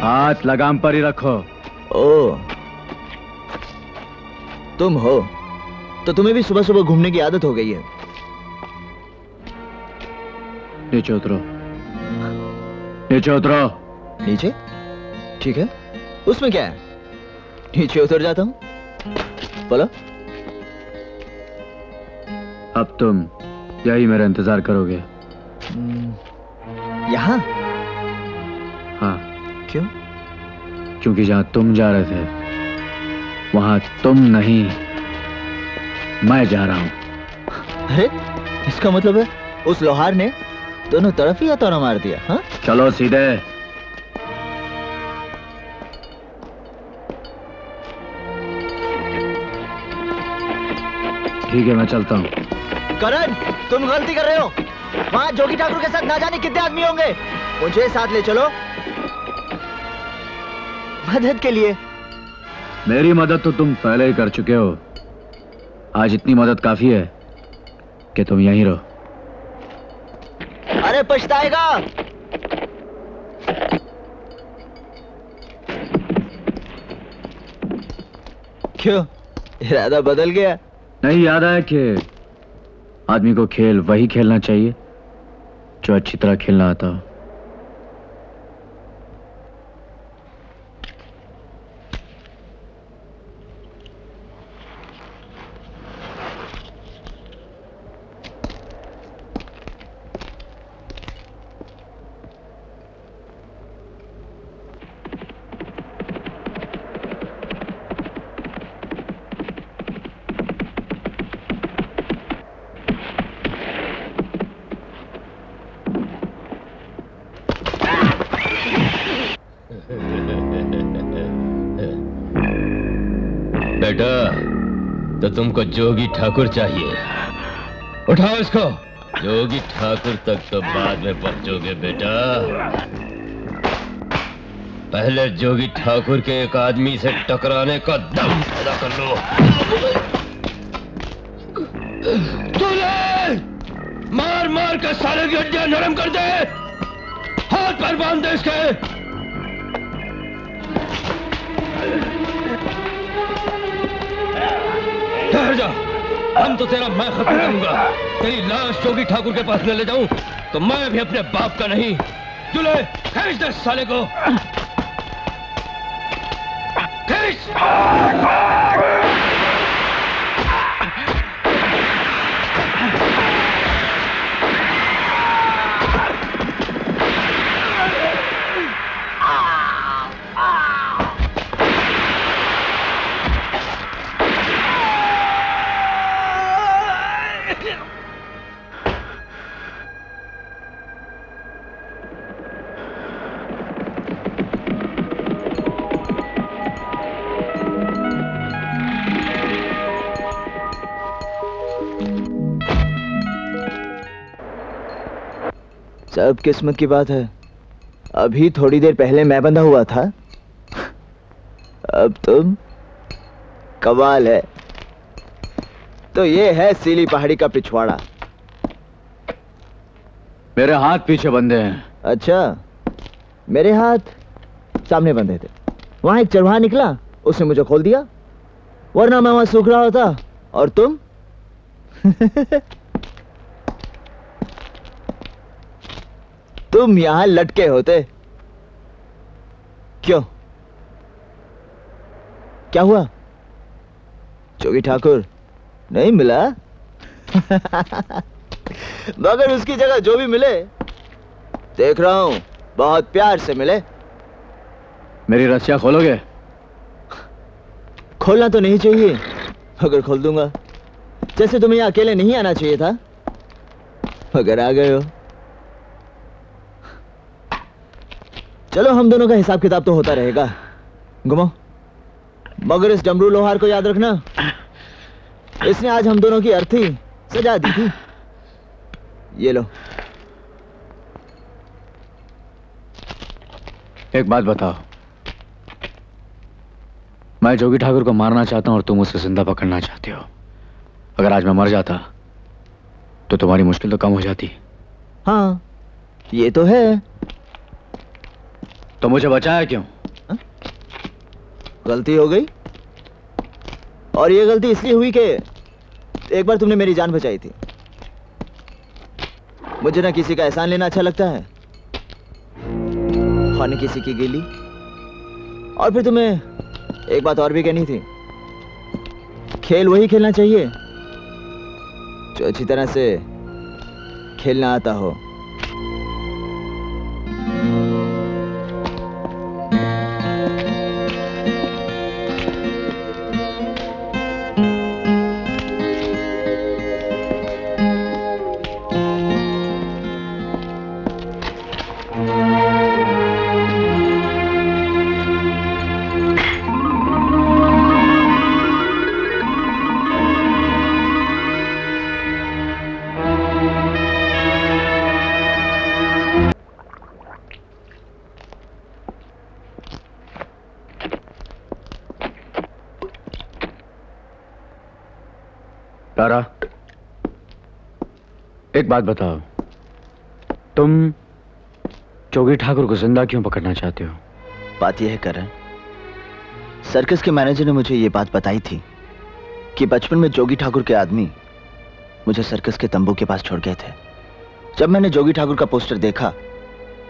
हाथ लगाम पर ही रखो। ओ, तुम हो तो तुम्हें भी सुबह सुबह घूमने की आदत हो गई है। नीचे उतरो, नीचे उतरो। नीचे? ठीक है, उसमें क्या है, नीचे उतर जाता हूं। बोलो। अब तुम यही मेरा इंतजार करोगे? यहां? हाँ। क्यों? क्योंकि जहां तुम जा रहे थे वहां तुम नहीं, मैं जा रहा हूं। अरे, इसका मतलब है उस लोहार ने दोनों तरफ ही हथौड़ा मार दिया। हाँ? चलो सीधे। ठीक है, मैं चलता हूं। करण, तुम गलती कर रहे हो। वहां जोगी ठाकुर के साथ ना जाने कितने आदमी होंगे। मुझे साथ ले चलो, मदद के लिए। मेरी मदद तो तुम पहले ही कर चुके हो। आज इतनी मदद काफी है कि तुम यहीं रहो। अरे पछताएगा। क्यों, इरादा बदल गया? नहीं, याद आया कि आदमी को खेल वही खेलना चाहिए जो अच्छी तरह खेलना आता हो। बेटा, तो तुमको जोगी ठाकुर चाहिए। उठाओ इसको। जोगी ठाकुर तक तो बाद में पहुंचोगे बेटा। पहले जोगी ठाकुर के एक आदमी से टकराने का दम पैदा कर लो। चले! मार मार कर सारे की हड्डियां नरम कर दे। हाथ पर बांध दे इसके। ठहर जा, हम तो तेरा मैं खत्म करूंगा। तेरी लाश जोगी ठाकुर के पास ले जाऊं तो मैं भी अपने बाप का नहीं। दूल्हे, खींच दे साले को, खींच। सब किस्मत की बात है। अभी थोड़ी देर पहले मैं बंधा हुआ था, अब तुम। कमाल है। तो ये है सीली पहाड़ी का पिछवाड़ा। मेरे हाथ पीछे बंधे हैं। अच्छा, मेरे हाथ सामने बंधे थे। वहां एक चरवाहा निकला, उसने मुझे खोल दिया, वरना मैं वहां सूख रहा होता और तुम? तुम यहां लटके होते। क्यों? क्या हुआ? जोगी ठाकुर नहीं मिला? मगर उसकी जगह जो भी मिले, देख रहा हूं बहुत प्यार से मिले। मेरी रस्सियां खोलोगे? खोलना तो नहीं चाहिए, अगर खोल दूंगा। जैसे तुम्हें यहाँ अकेले नहीं आना चाहिए था, मगर आ गए हो। चलो, हम दोनों का हिसाब किताब तो होता रहेगा। घुमो। मगर इस डमरू लोहार को याद रखना, इसने आज हम दोनों की अर्थी सजा दी थी। ये लो। एक बात बताओ, मैं जोगी ठाकुर को मारना चाहता हूं और तुम उसे जिंदा पकड़ना चाहते हो। अगर आज मैं मर जाता तो तुम्हारी मुश्किल तो कम हो जाती। हाँ, ये तो है। तो मुझे बचाया क्यों? गलती हो गई, और ये गलती इसलिए हुई कि एक बार तुमने मेरी जान बचाई थी। मुझे ना किसी का एहसान लेना अच्छा लगता है और न किसी की गिली। और फिर तुम्हें एक बात और भी कहनी थी, खेल वही खेलना चाहिए जो अच्छी तरह से खेलना आता हो। तारा, एक बात बताओ, तुम जोगी ठाकुर को जिंदा क्यों पकड़ना चाहते हो? बात यह है करण, सर्कस के मैनेजर ने मुझे यह बात बताई थी कि बचपन में जोगी ठाकुर के आदमी मुझे सर्कस के तंबू के पास छोड़ गए थे। जब मैंने जोगी ठाकुर का पोस्टर देखा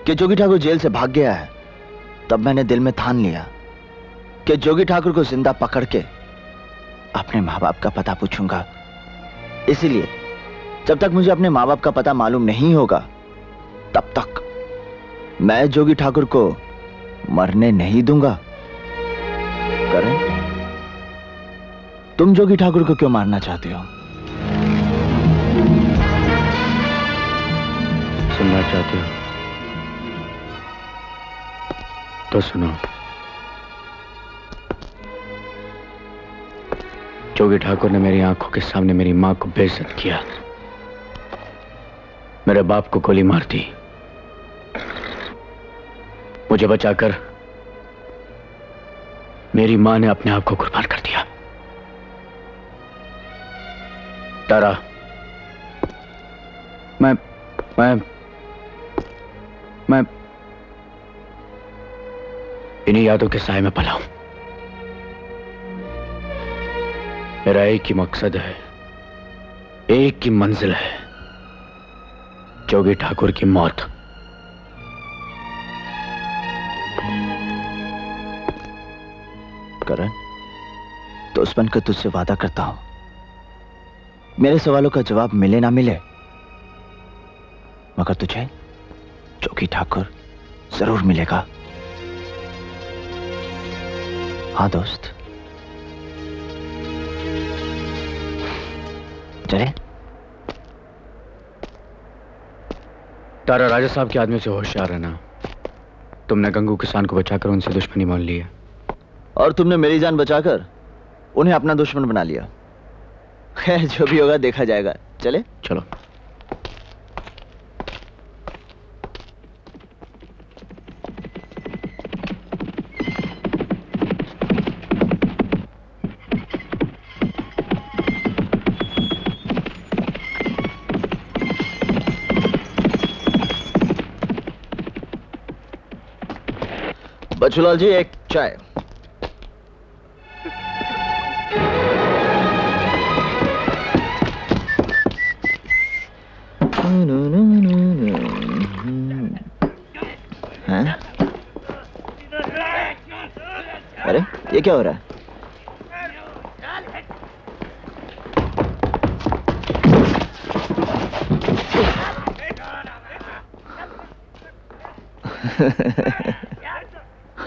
कि जोगी ठाकुर जेल से भाग गया है, तब मैंने दिल में ठान लिया कि जोगी ठाकुर को जिंदा पकड़ के अपने माँ बाप का पता पूछूंगा। इसीलिए जब तक मुझे अपने माँ बाप का पता मालूम नहीं होगा, तब तक मैं जोगी ठाकुर को मरने नहीं दूंगा। करण, तुम जोगी ठाकुर को क्यों मारना चाहते हो? सुनना चाहते हो तो सुनो। जोगी ठाकुर ने मेरी आंखों के सामने मेरी मां को बेइज्जत किया, मेरे बाप को गोली मार दी, मुझे बचाकर मेरी मां ने अपने आप को कुर्बान कर दिया। तारा, मैं इन्हीं यादों के साए में पला हूं। मेरा एक ही मकसद है, एक ही मंजिल है, जोगी ठाकुर की मौत। करण, दोस्त बनकर तुझसे वादा करता हूं, मेरे सवालों का जवाब मिले ना मिले, मगर तुझे जोगी ठाकुर जरूर मिलेगा। हाँ दोस्त, चले। तारा, राजा साहब के आदमी से होशियार रहना। तुमने गंगू किसान को बचाकर उनसे दुश्मनी मान ली है, और तुमने मेरी जान बचाकर उन्हें अपना दुश्मन बना लिया। खैर, जो भी होगा देखा जाएगा। चले। चलो। बचूलाल जी, एक चाय। ये क्या हो रहा है?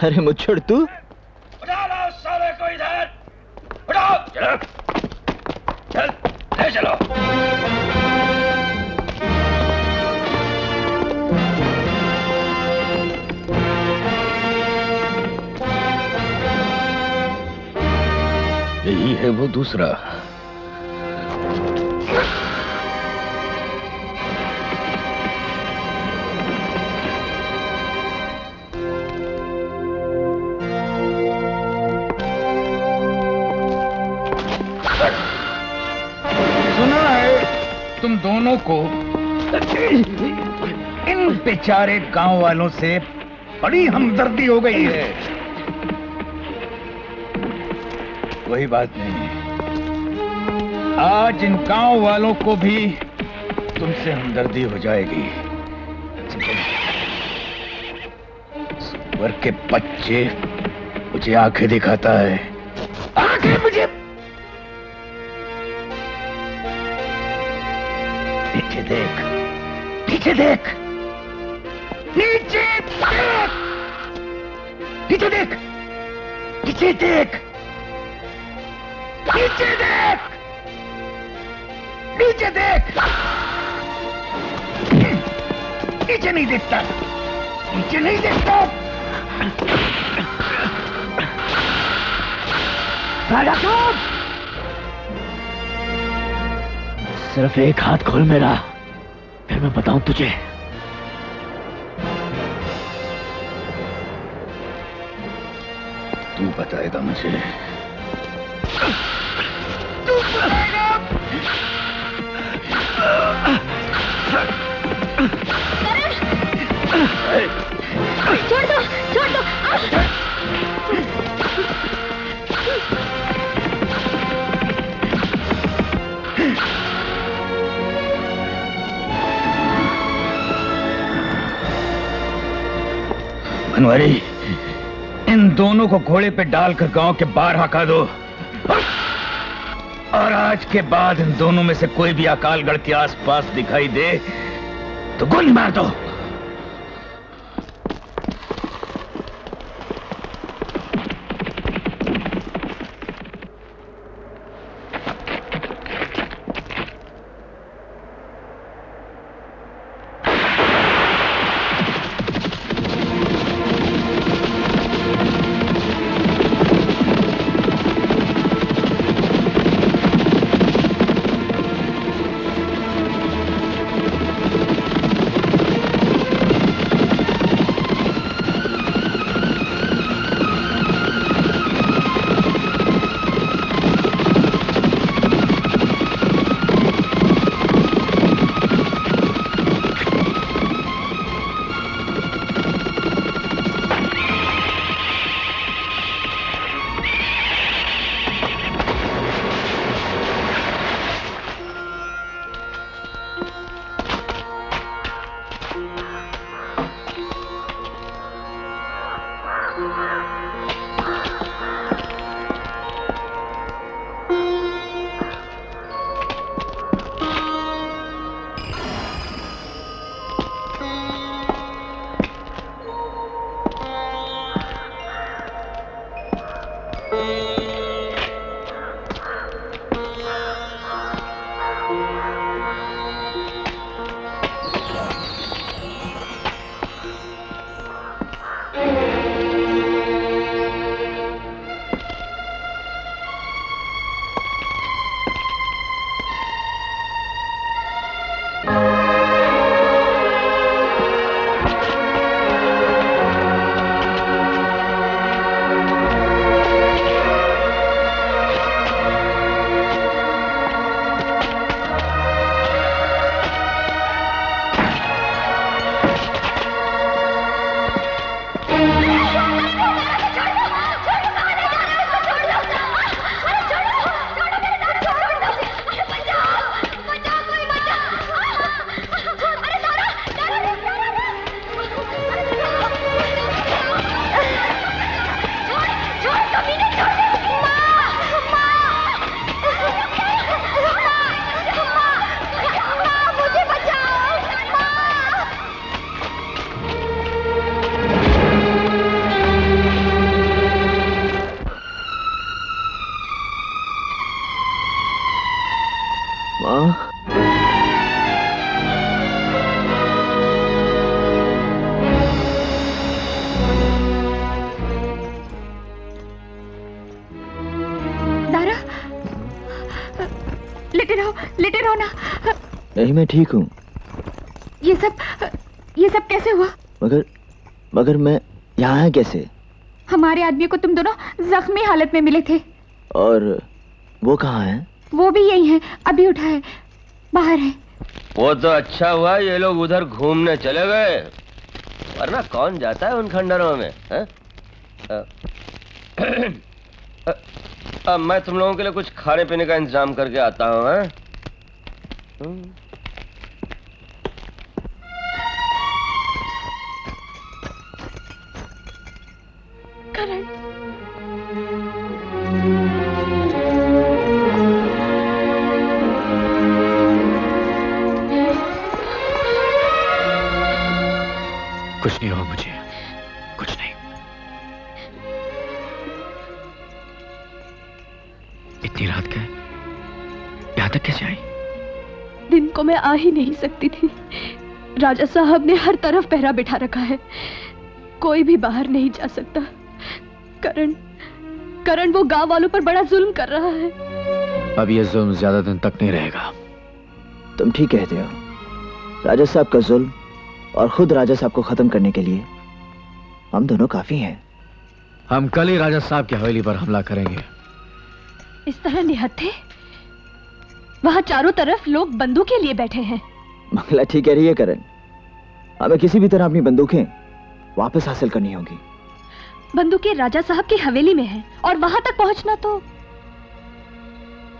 अरे मुच्छड़ तू? उठा लो साले को इधर, उठाओ, चलो, चल, ले चलो। यही है वो दूसरा। सुना है तुम दोनों को इन बेचारे गांव वालों से बड़ी हमदर्दी हो गई है। वही बात नहीं, आज इन गांव वालों को भी तुमसे हमदर्दी हो जाएगी। सुअर के बच्चे मुझे आंखें दिखाता है, आंखें मुझे। नीचे देख, नीचे देख, नीचे देख, नीचे देख, नीचे देख, नीचे देख, नीचे देख। नीचे नहीं देखता, नीचे नहीं देखता। साला कौन? सिर्फ एक हाथ खोल मेरा, फिर मैं बताऊं तुझे। तू बताएगा मुझे। छोड़ दो, छोड़ दो। बनवारी, इन दोनों को घोड़े पे डालकर गांव के बाहर हका दो, और आज के बाद इन दोनों में से कोई भी अकालगढ़ के आसपास दिखाई दे तो गोली मार दो। माँ, दारा, लेटे रहो ना। नहीं, मैं ठीक हूँ। ये सब कैसे हुआ? मगर मैं यहाँ है कैसे? हमारे आदमी को तुम दोनों जख्मी हालत में मिले थे। और वो कहाँ है? वो भी यही है, अभी उठा है, बाहर है। वो तो अच्छा हुआ ये लोग उधर घूमने चले गए, वरना कौन जाता है उन खंडरों में, है? अब मैं तुम लोगों के लिए कुछ खाने पीने का इंतजाम करके आता हूँ, हैं? करण, कुछ नहीं हुआ मुझे, कुछ नहीं। इतनी रात गए, यहां तक कैसे आई? दिन को मैं आ ही नहीं सकती थी। राजा साहब ने हर तरफ पहरा बिठा रखा है, कोई भी बाहर नहीं जा सकता। करण वो गांव वालों पर बड़ा जुल्म कर रहा है। अब ये जुल्म ज्यादा दिन तक नहीं रहेगा। तुम ठीक कहते हो। राजा साहब का जुल्म और खुद राजा साहब को खत्म करने के लिए हम दोनों काफी हैं। हम कल ही राजा साहब की हवेली पर हमला करेंगे। इस तरह निहत्थे, वहां चारों तरफ लोग बंदूकें लिए बैठे हैं। मंगला ठीक कह रही है करण, हमें किसी भी तरह अपनी बंदूकें वापस हासिल करनी होगी। बंदूकें राजा साहब की हवेली में हैं और वहां तक पहुंचना तो,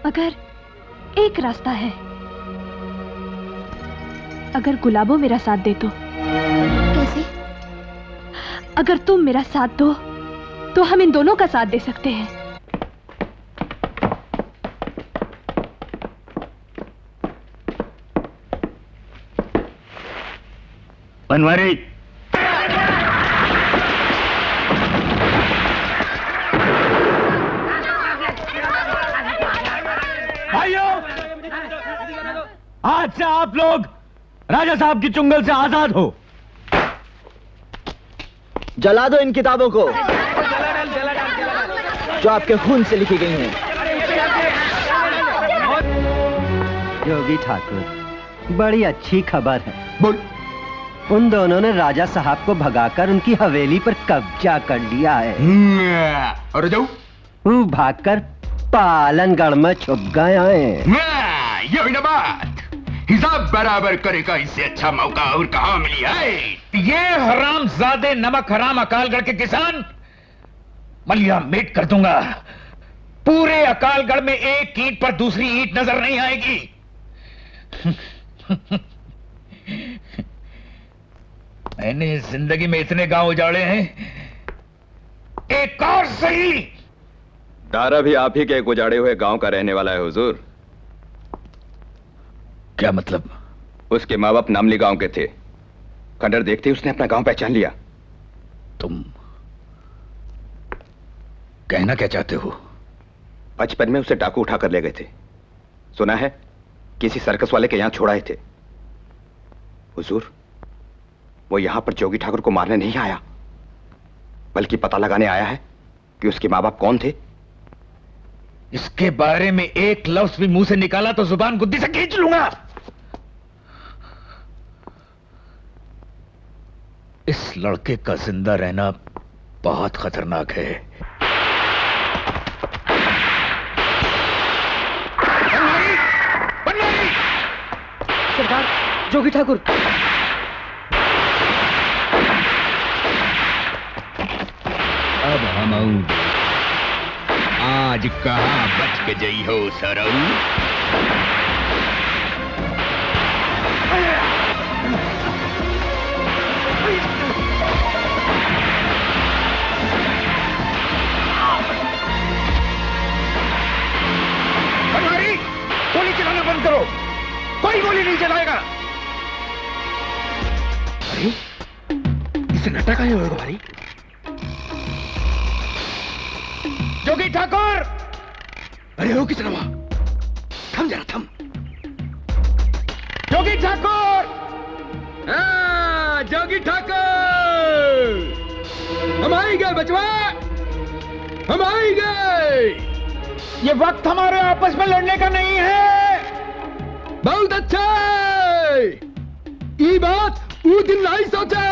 मगर एक रास्ता है। अगर गुलाबो मेरा साथ दे तो। कैसे? अगर तुम मेरा साथ दो तो हम इन दोनों का साथ दे सकते हैं। बनवारी, भाइयों, आज से आप लोग राजा साहब की चुंगल से आजाद हो। जला दो इन किताबों को जो आपके खून से लिखी गई हैं। योगी ठाकुर, बड़ी अच्छी खबर है। बोल। उन दोनों ने राजा साहब को भगाकर उनकी हवेली पर कब्जा कर लिया है। और जाऊ? वो भागकर पालनगढ़ में छुप गए हैं। ये हुई ना बात। हिसाब बराबर करेगा, इससे अच्छा मौका और कहां मिली है? ये हरामजादे नमक हराम अकालगढ़ के किसान मलिया मेट कर दूंगा। पूरे अकालगढ़ में एक ईंट पर दूसरी ईंट नजर नहीं आएगी। मैंने जिंदगी में इतने गांव उजाड़े हैं, एक और सही। दारा भी आप ही के एक उजाड़े हुए गांव का रहने वाला है हुजूर। क्या मतलब? उसके माँ बाप नामली गांव के थे। खंडर देखते उसने अपना गांव पहचान लिया। तुम कहना क्या चाहते हो? बचपन में उसे डाकू उठा कर ले गए थे। सुना है किसी सर्कस वाले के यहां छोड़ाए थे। हुजूर, वो यहां पर जोगी ठाकुर को मारने नहीं आया, बल्कि पता लगाने आया है कि उसके माँ बाप कौन थे। इसके बारे में एक लफ्ज भी मुंह से निकाला तो जुबान गुद्दी से खींच लूंगा। इस लड़के का जिंदा रहना बहुत खतरनाक है। सरदार जोगी ठाकुर। अब हम आज कहां बच के जई हो सरऊ? बनवारी, गोली चलाना बंद करो। कोई गोली नहीं चलाएगा। अरे इसे नटा कहां होगा भाई? जोगी ठाकुर! अरे हो किस रवा? थम जरा थम। जोगी ठाकुर! जोगी ठाकुर, हम आई गए बचवा, हम आई गए। ये वक्त हमारे आपस में लड़ने का नहीं है। बहुत अच्छा। ये बात वो दिन नहीं सोचे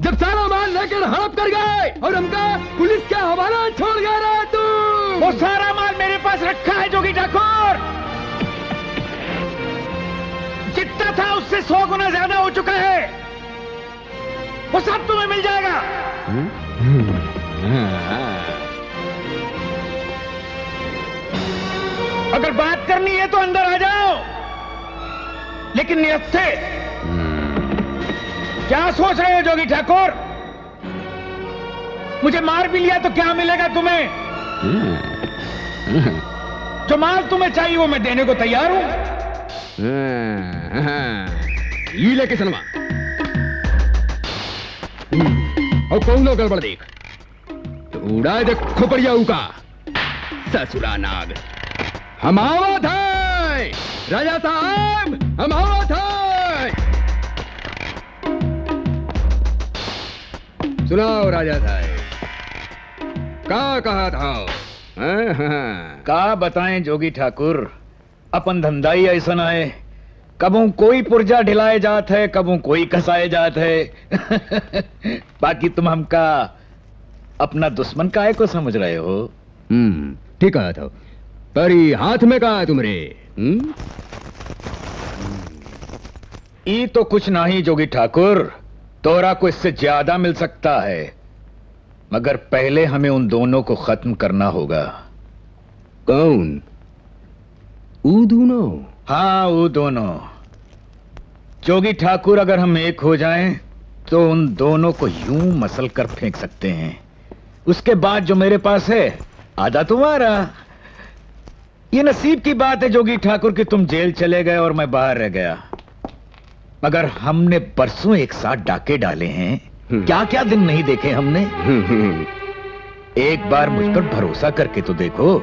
जब सारा माल लेकर हड़प कर गए और हमका पुलिस के हवाला छोड़ गया रहा तू। वो सारा माल मेरे पास रखा है जोगी ठाकुर। जितना था उससे 100 गुना ज्यादा हो चुका है। वो सब तुम्हें मिल जाएगा। अगर बात करनी है तो अंदर आ जाओ, लेकिन नियत से। क्या सोच रहे हो जोगी ठाकुर? मुझे मार भी लिया तो क्या मिलेगा तुम्हें? जो माल तुम्हें चाहिए वो मैं देने को तैयार हूं। ये लेके सनवा और कौन लो गड़बड़ देख तो उड़ाए देख खोपड़िया का ससुरा नाग। हम आवत है राजा साहब, हम आवत है। सुनाओ राजा साहब, क्या कहा था? का बताएं जोगी ठाकुर, अपन धंधा ही ऐसा ना है। कबों कोई पुर्जा ढिलाए जात है, कबों कोई कसाए जात है। बाकी तुम हमका अपना दुश्मन काहे को समझ रहे हो? ठीक कहा था, पर ये हाथ में कहा तुमरे? ई तो कुछ नहीं जोगी ठाकुर, तोरा को इससे ज्यादा मिल सकता है, मगर पहले हमें उन दोनों को खत्म करना होगा। कौन? वो दोनों? हाँ, वो दोनों। जोगी ठाकुर, अगर हम एक हो जाएं तो उन दोनों को यूं मसल कर फेंक सकते हैं। उसके बाद जो मेरे पास है आधा तुम्हारा। ये नसीब की बात है जोगी ठाकुर कि तुम जेल चले गए और मैं बाहर रह गया, मगर हमने बरसों एक साथ डाके डाले हैं। क्या क्या दिन नहीं देखे हमने। एक बार मुझ पर भरोसा करके तो देखो।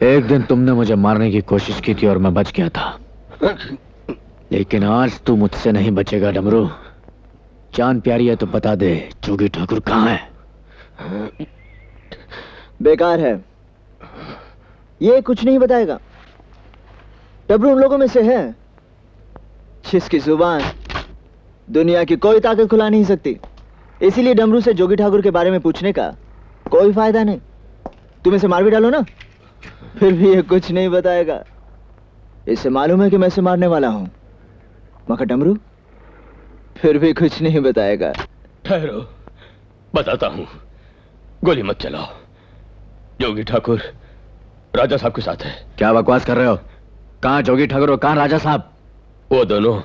एक दिन तुमने मुझे मारने की कोशिश की थी और मैं बच गया था, लेकिन आज तू मुझसे नहीं बचेगा डमरू। जान प्यारी है तो बता दे, जोगी ठाकुर कहाँ है? बेकार है, ये कुछ नहीं बताएगा। डमरू उन लोगों में से है जिसकी जुबान दुनिया की कोई ताकत खुला नहीं सकती। इसीलिए डमरू से जोगी ठाकुर के बारे में पूछने का कोई फायदा नहीं। तुम इसे मार भी डालो ना, फिर भी ये कुछ नहीं बताएगा। इसे मालूम है कि मैं इसे मारने वाला हूं, मगर डमरू फिर भी कुछ नहीं बताएगा। ठहरो, बताता हूं। गोली मत चलाओ। जोगी ठाकुर राजा साहब के साथ है। क्या बकवास कर रहे हो? कहां जोगी ठाकुर और कहां राजा साहब? वो दोनों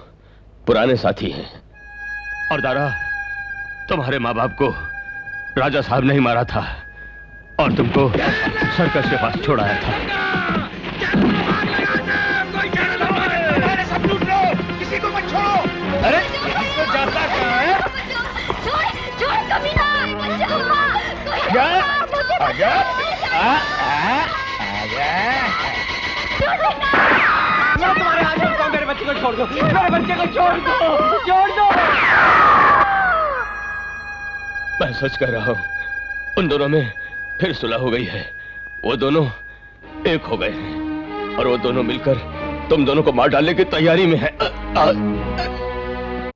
पुराने साथी हैं। और दारा, तुम्हारे माँ बाप को राजा साहब ने ही मारा था और तुमको सर्कस के पास छोड़ाया था। सब लूट लो, किसी को मत छोड़ो। अरे इसको जाता कहाँ है? छोड़ कमीना, आजा, आजा, आजा। मैं तुम्हारे हाथ में बताऊं, मेरे बच्चे को छोड़ दो, मेरे बच्चे को छोड़ दो, छोड़ दो। मैं सच कह रहा हूं, उन दोनों में फिर सुलह हो गई है। वो दोनों एक हो गए हैं और वो दोनों मिलकर तुम दोनों को मार डालने की तैयारी में है।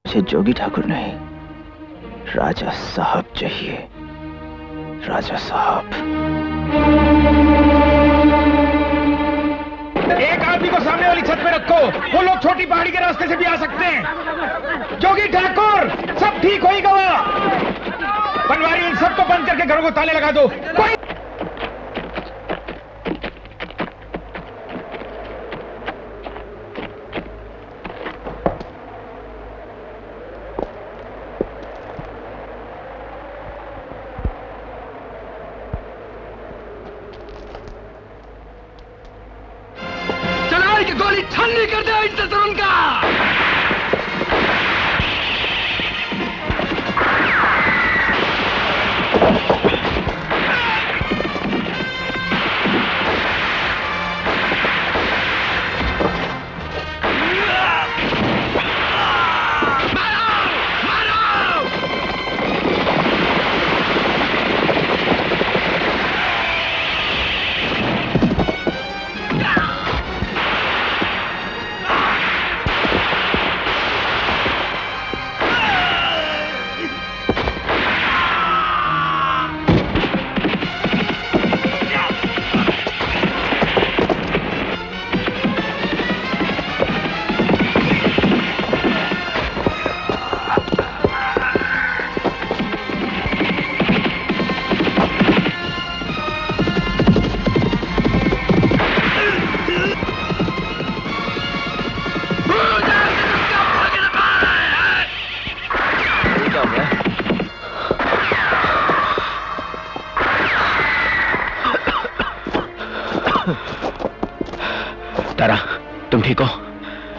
मुझे जोगी ठाकुर नहीं, राजा साहब चाहिए। राजा साहब। एक आदमी को सामने वाली छत पे रखो, वो लोग छोटी पहाड़ी के रास्ते से भी आ सकते हैं। जोगी ठाकुर, सब ठीक हो ही गवा। बनवारी इन सबको बंद करके घरों को ताले लगा दो। कोई चला के गोली छन्नी कर दे इज्जत उनका।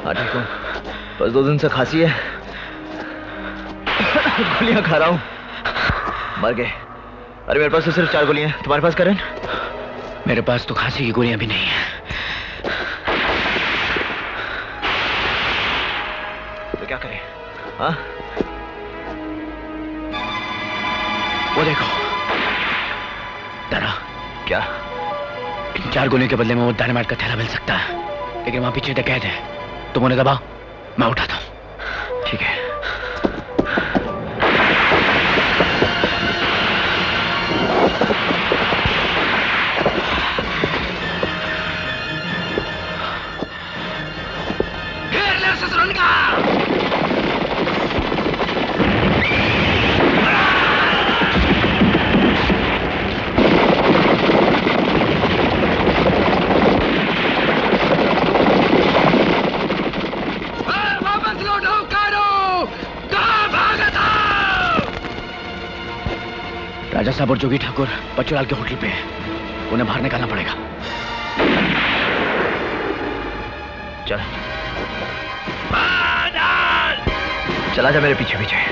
हाँ ठीक हूँ, बस 2 दिन से खांसी है, गोलियां खा रहा हूँ, मर गए। अरे मेरे पास तो सिर्फ 4 गोलियां हैं, तुम्हारे पास करण? मेरे पास तो खांसी की गोलियां भी नहीं है। तो क्या करें? हाँ? वो देखो, डरा क्या? इन 4 गोलियों के बदले में वो डायनामाइट का थैला मिल सकता है, लेकिन वहां पीछे तो कैद है। तुम उन्हें दबाओ, मैं उठाता हूँ। ठीक है। राजा साहब और जोगी ठाकुर पचुलाल के होटल पे हैं, उन्हें बाहर निकालना पड़ेगा। चल, चला जा मेरे पीछे पीछे।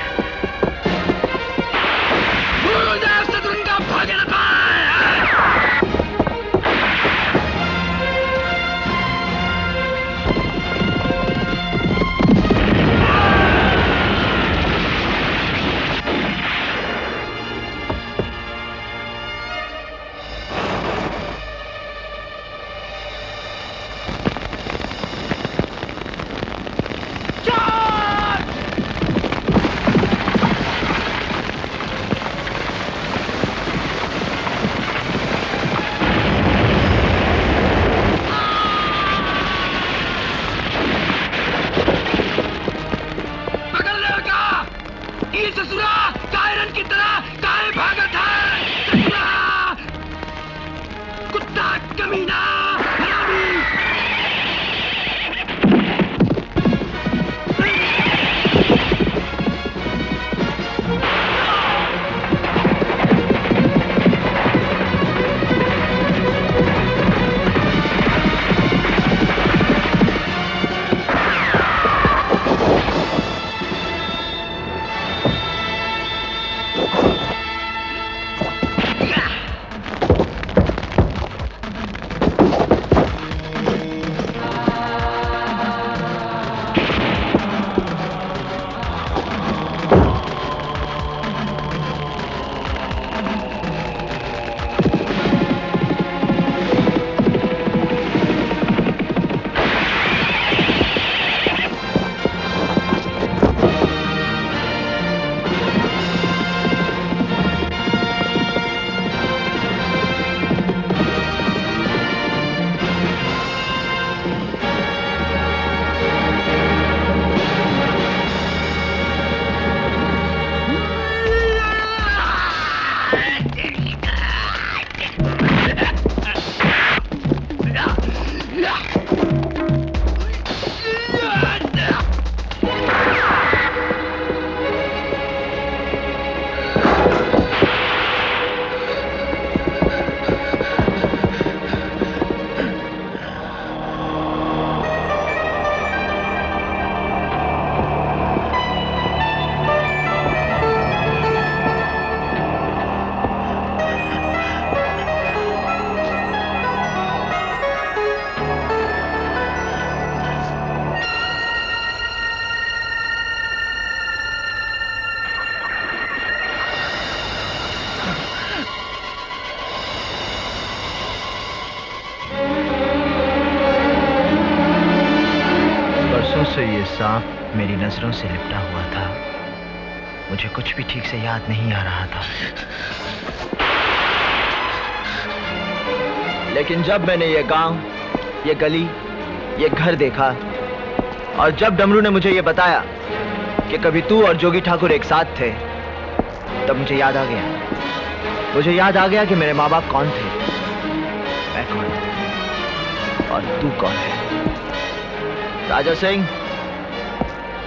से ये सांप मेरी नजरों से लिपटा हुआ था। मुझे कुछ भी ठीक से याद नहीं आ रहा था, लेकिन जब मैंने ये गांव, ये गली, ये घर देखा और जब डमरू ने मुझे ये बताया कि कभी तू और जोगी ठाकुर एक साथ थे, तब मुझे याद आ गया। मुझे याद आ गया कि मेरे माँ बाप कौन थे, मैं कौन और तू कौन है। राजा सिंह,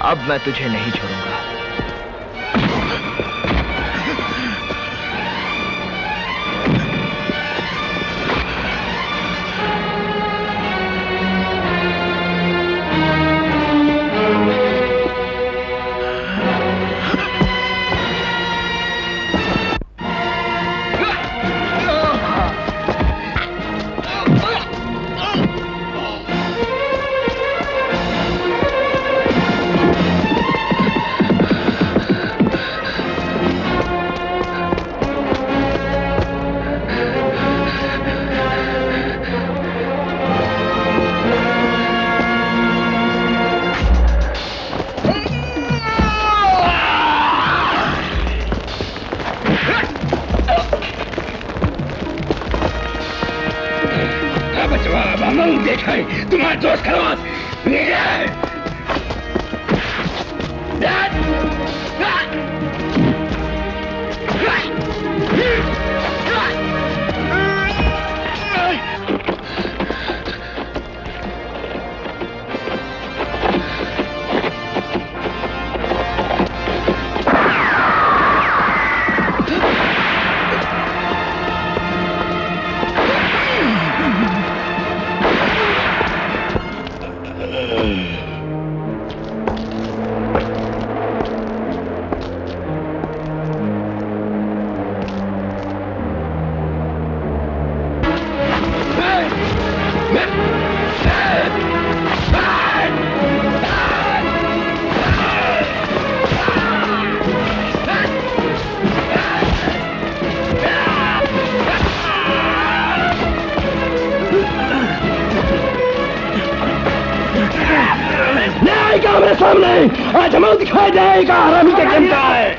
अब मैं तुझे नहीं छोड़ूंगा। आएगा मेरे सामने, आज हमें दिखाई देगा हरामी का गेम क्या है।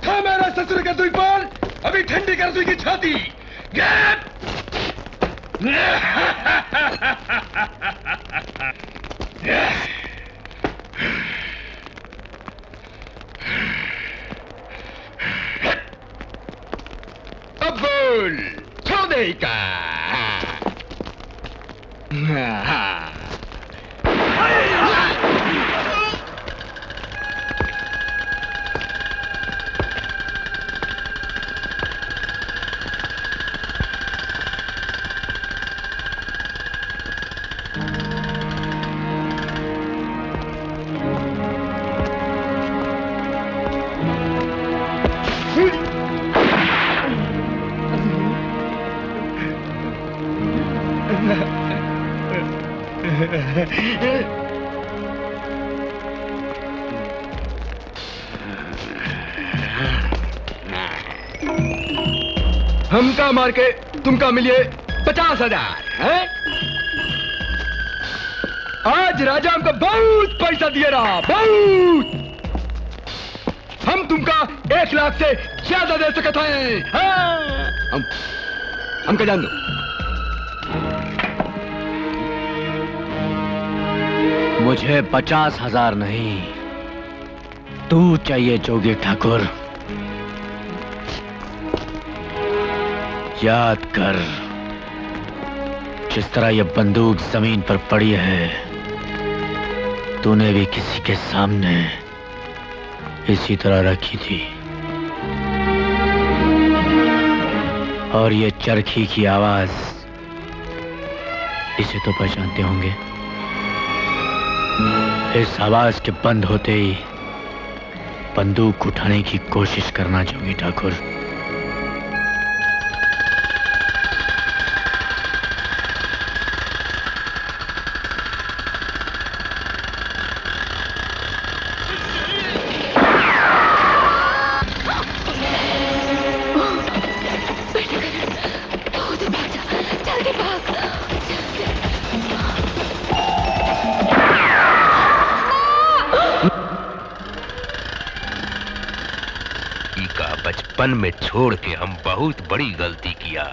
था मेरा ससुर का दुई पर अभी ठंडी कर दुई की छाती। अब बोल छोड़े का। हमका मार के तुमका मिलिए 50,000 है। आज राजा हमको बहुत पैसा दिए रहा, बहुत। हम तुमका 1 लाख से ज्यादा दे सकते हैं। हाँ? हमका जान दो। मुझे 50,000 नहीं, तू चाहिए जोगी ठाकुर। याद कर, जिस तरह ये बंदूक जमीन पर पड़ी है, तूने भी किसी के सामने इसी तरह रखी थी। और ये चरखी की आवाज, इसे तो पहचानते होंगे। इस आवाज के बंद होते ही बंदूक उठाने की कोशिश करना जोगी ठाकुर। बचपन में छोड़ के हम बहुत बड़ी गलती किया।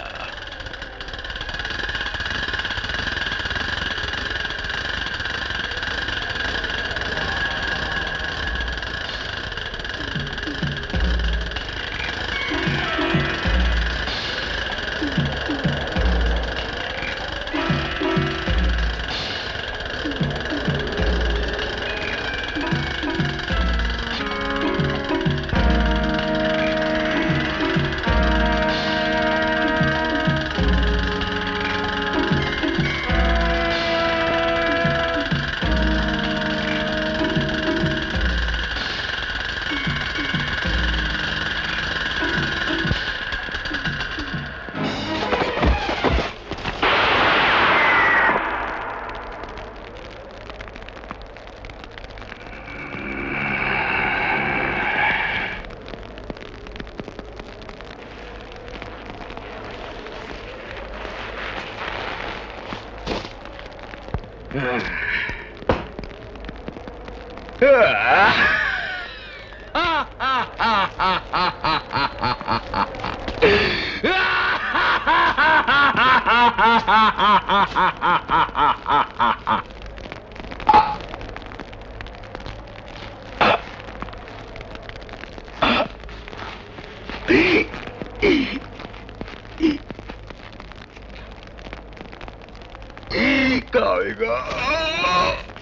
आएगा।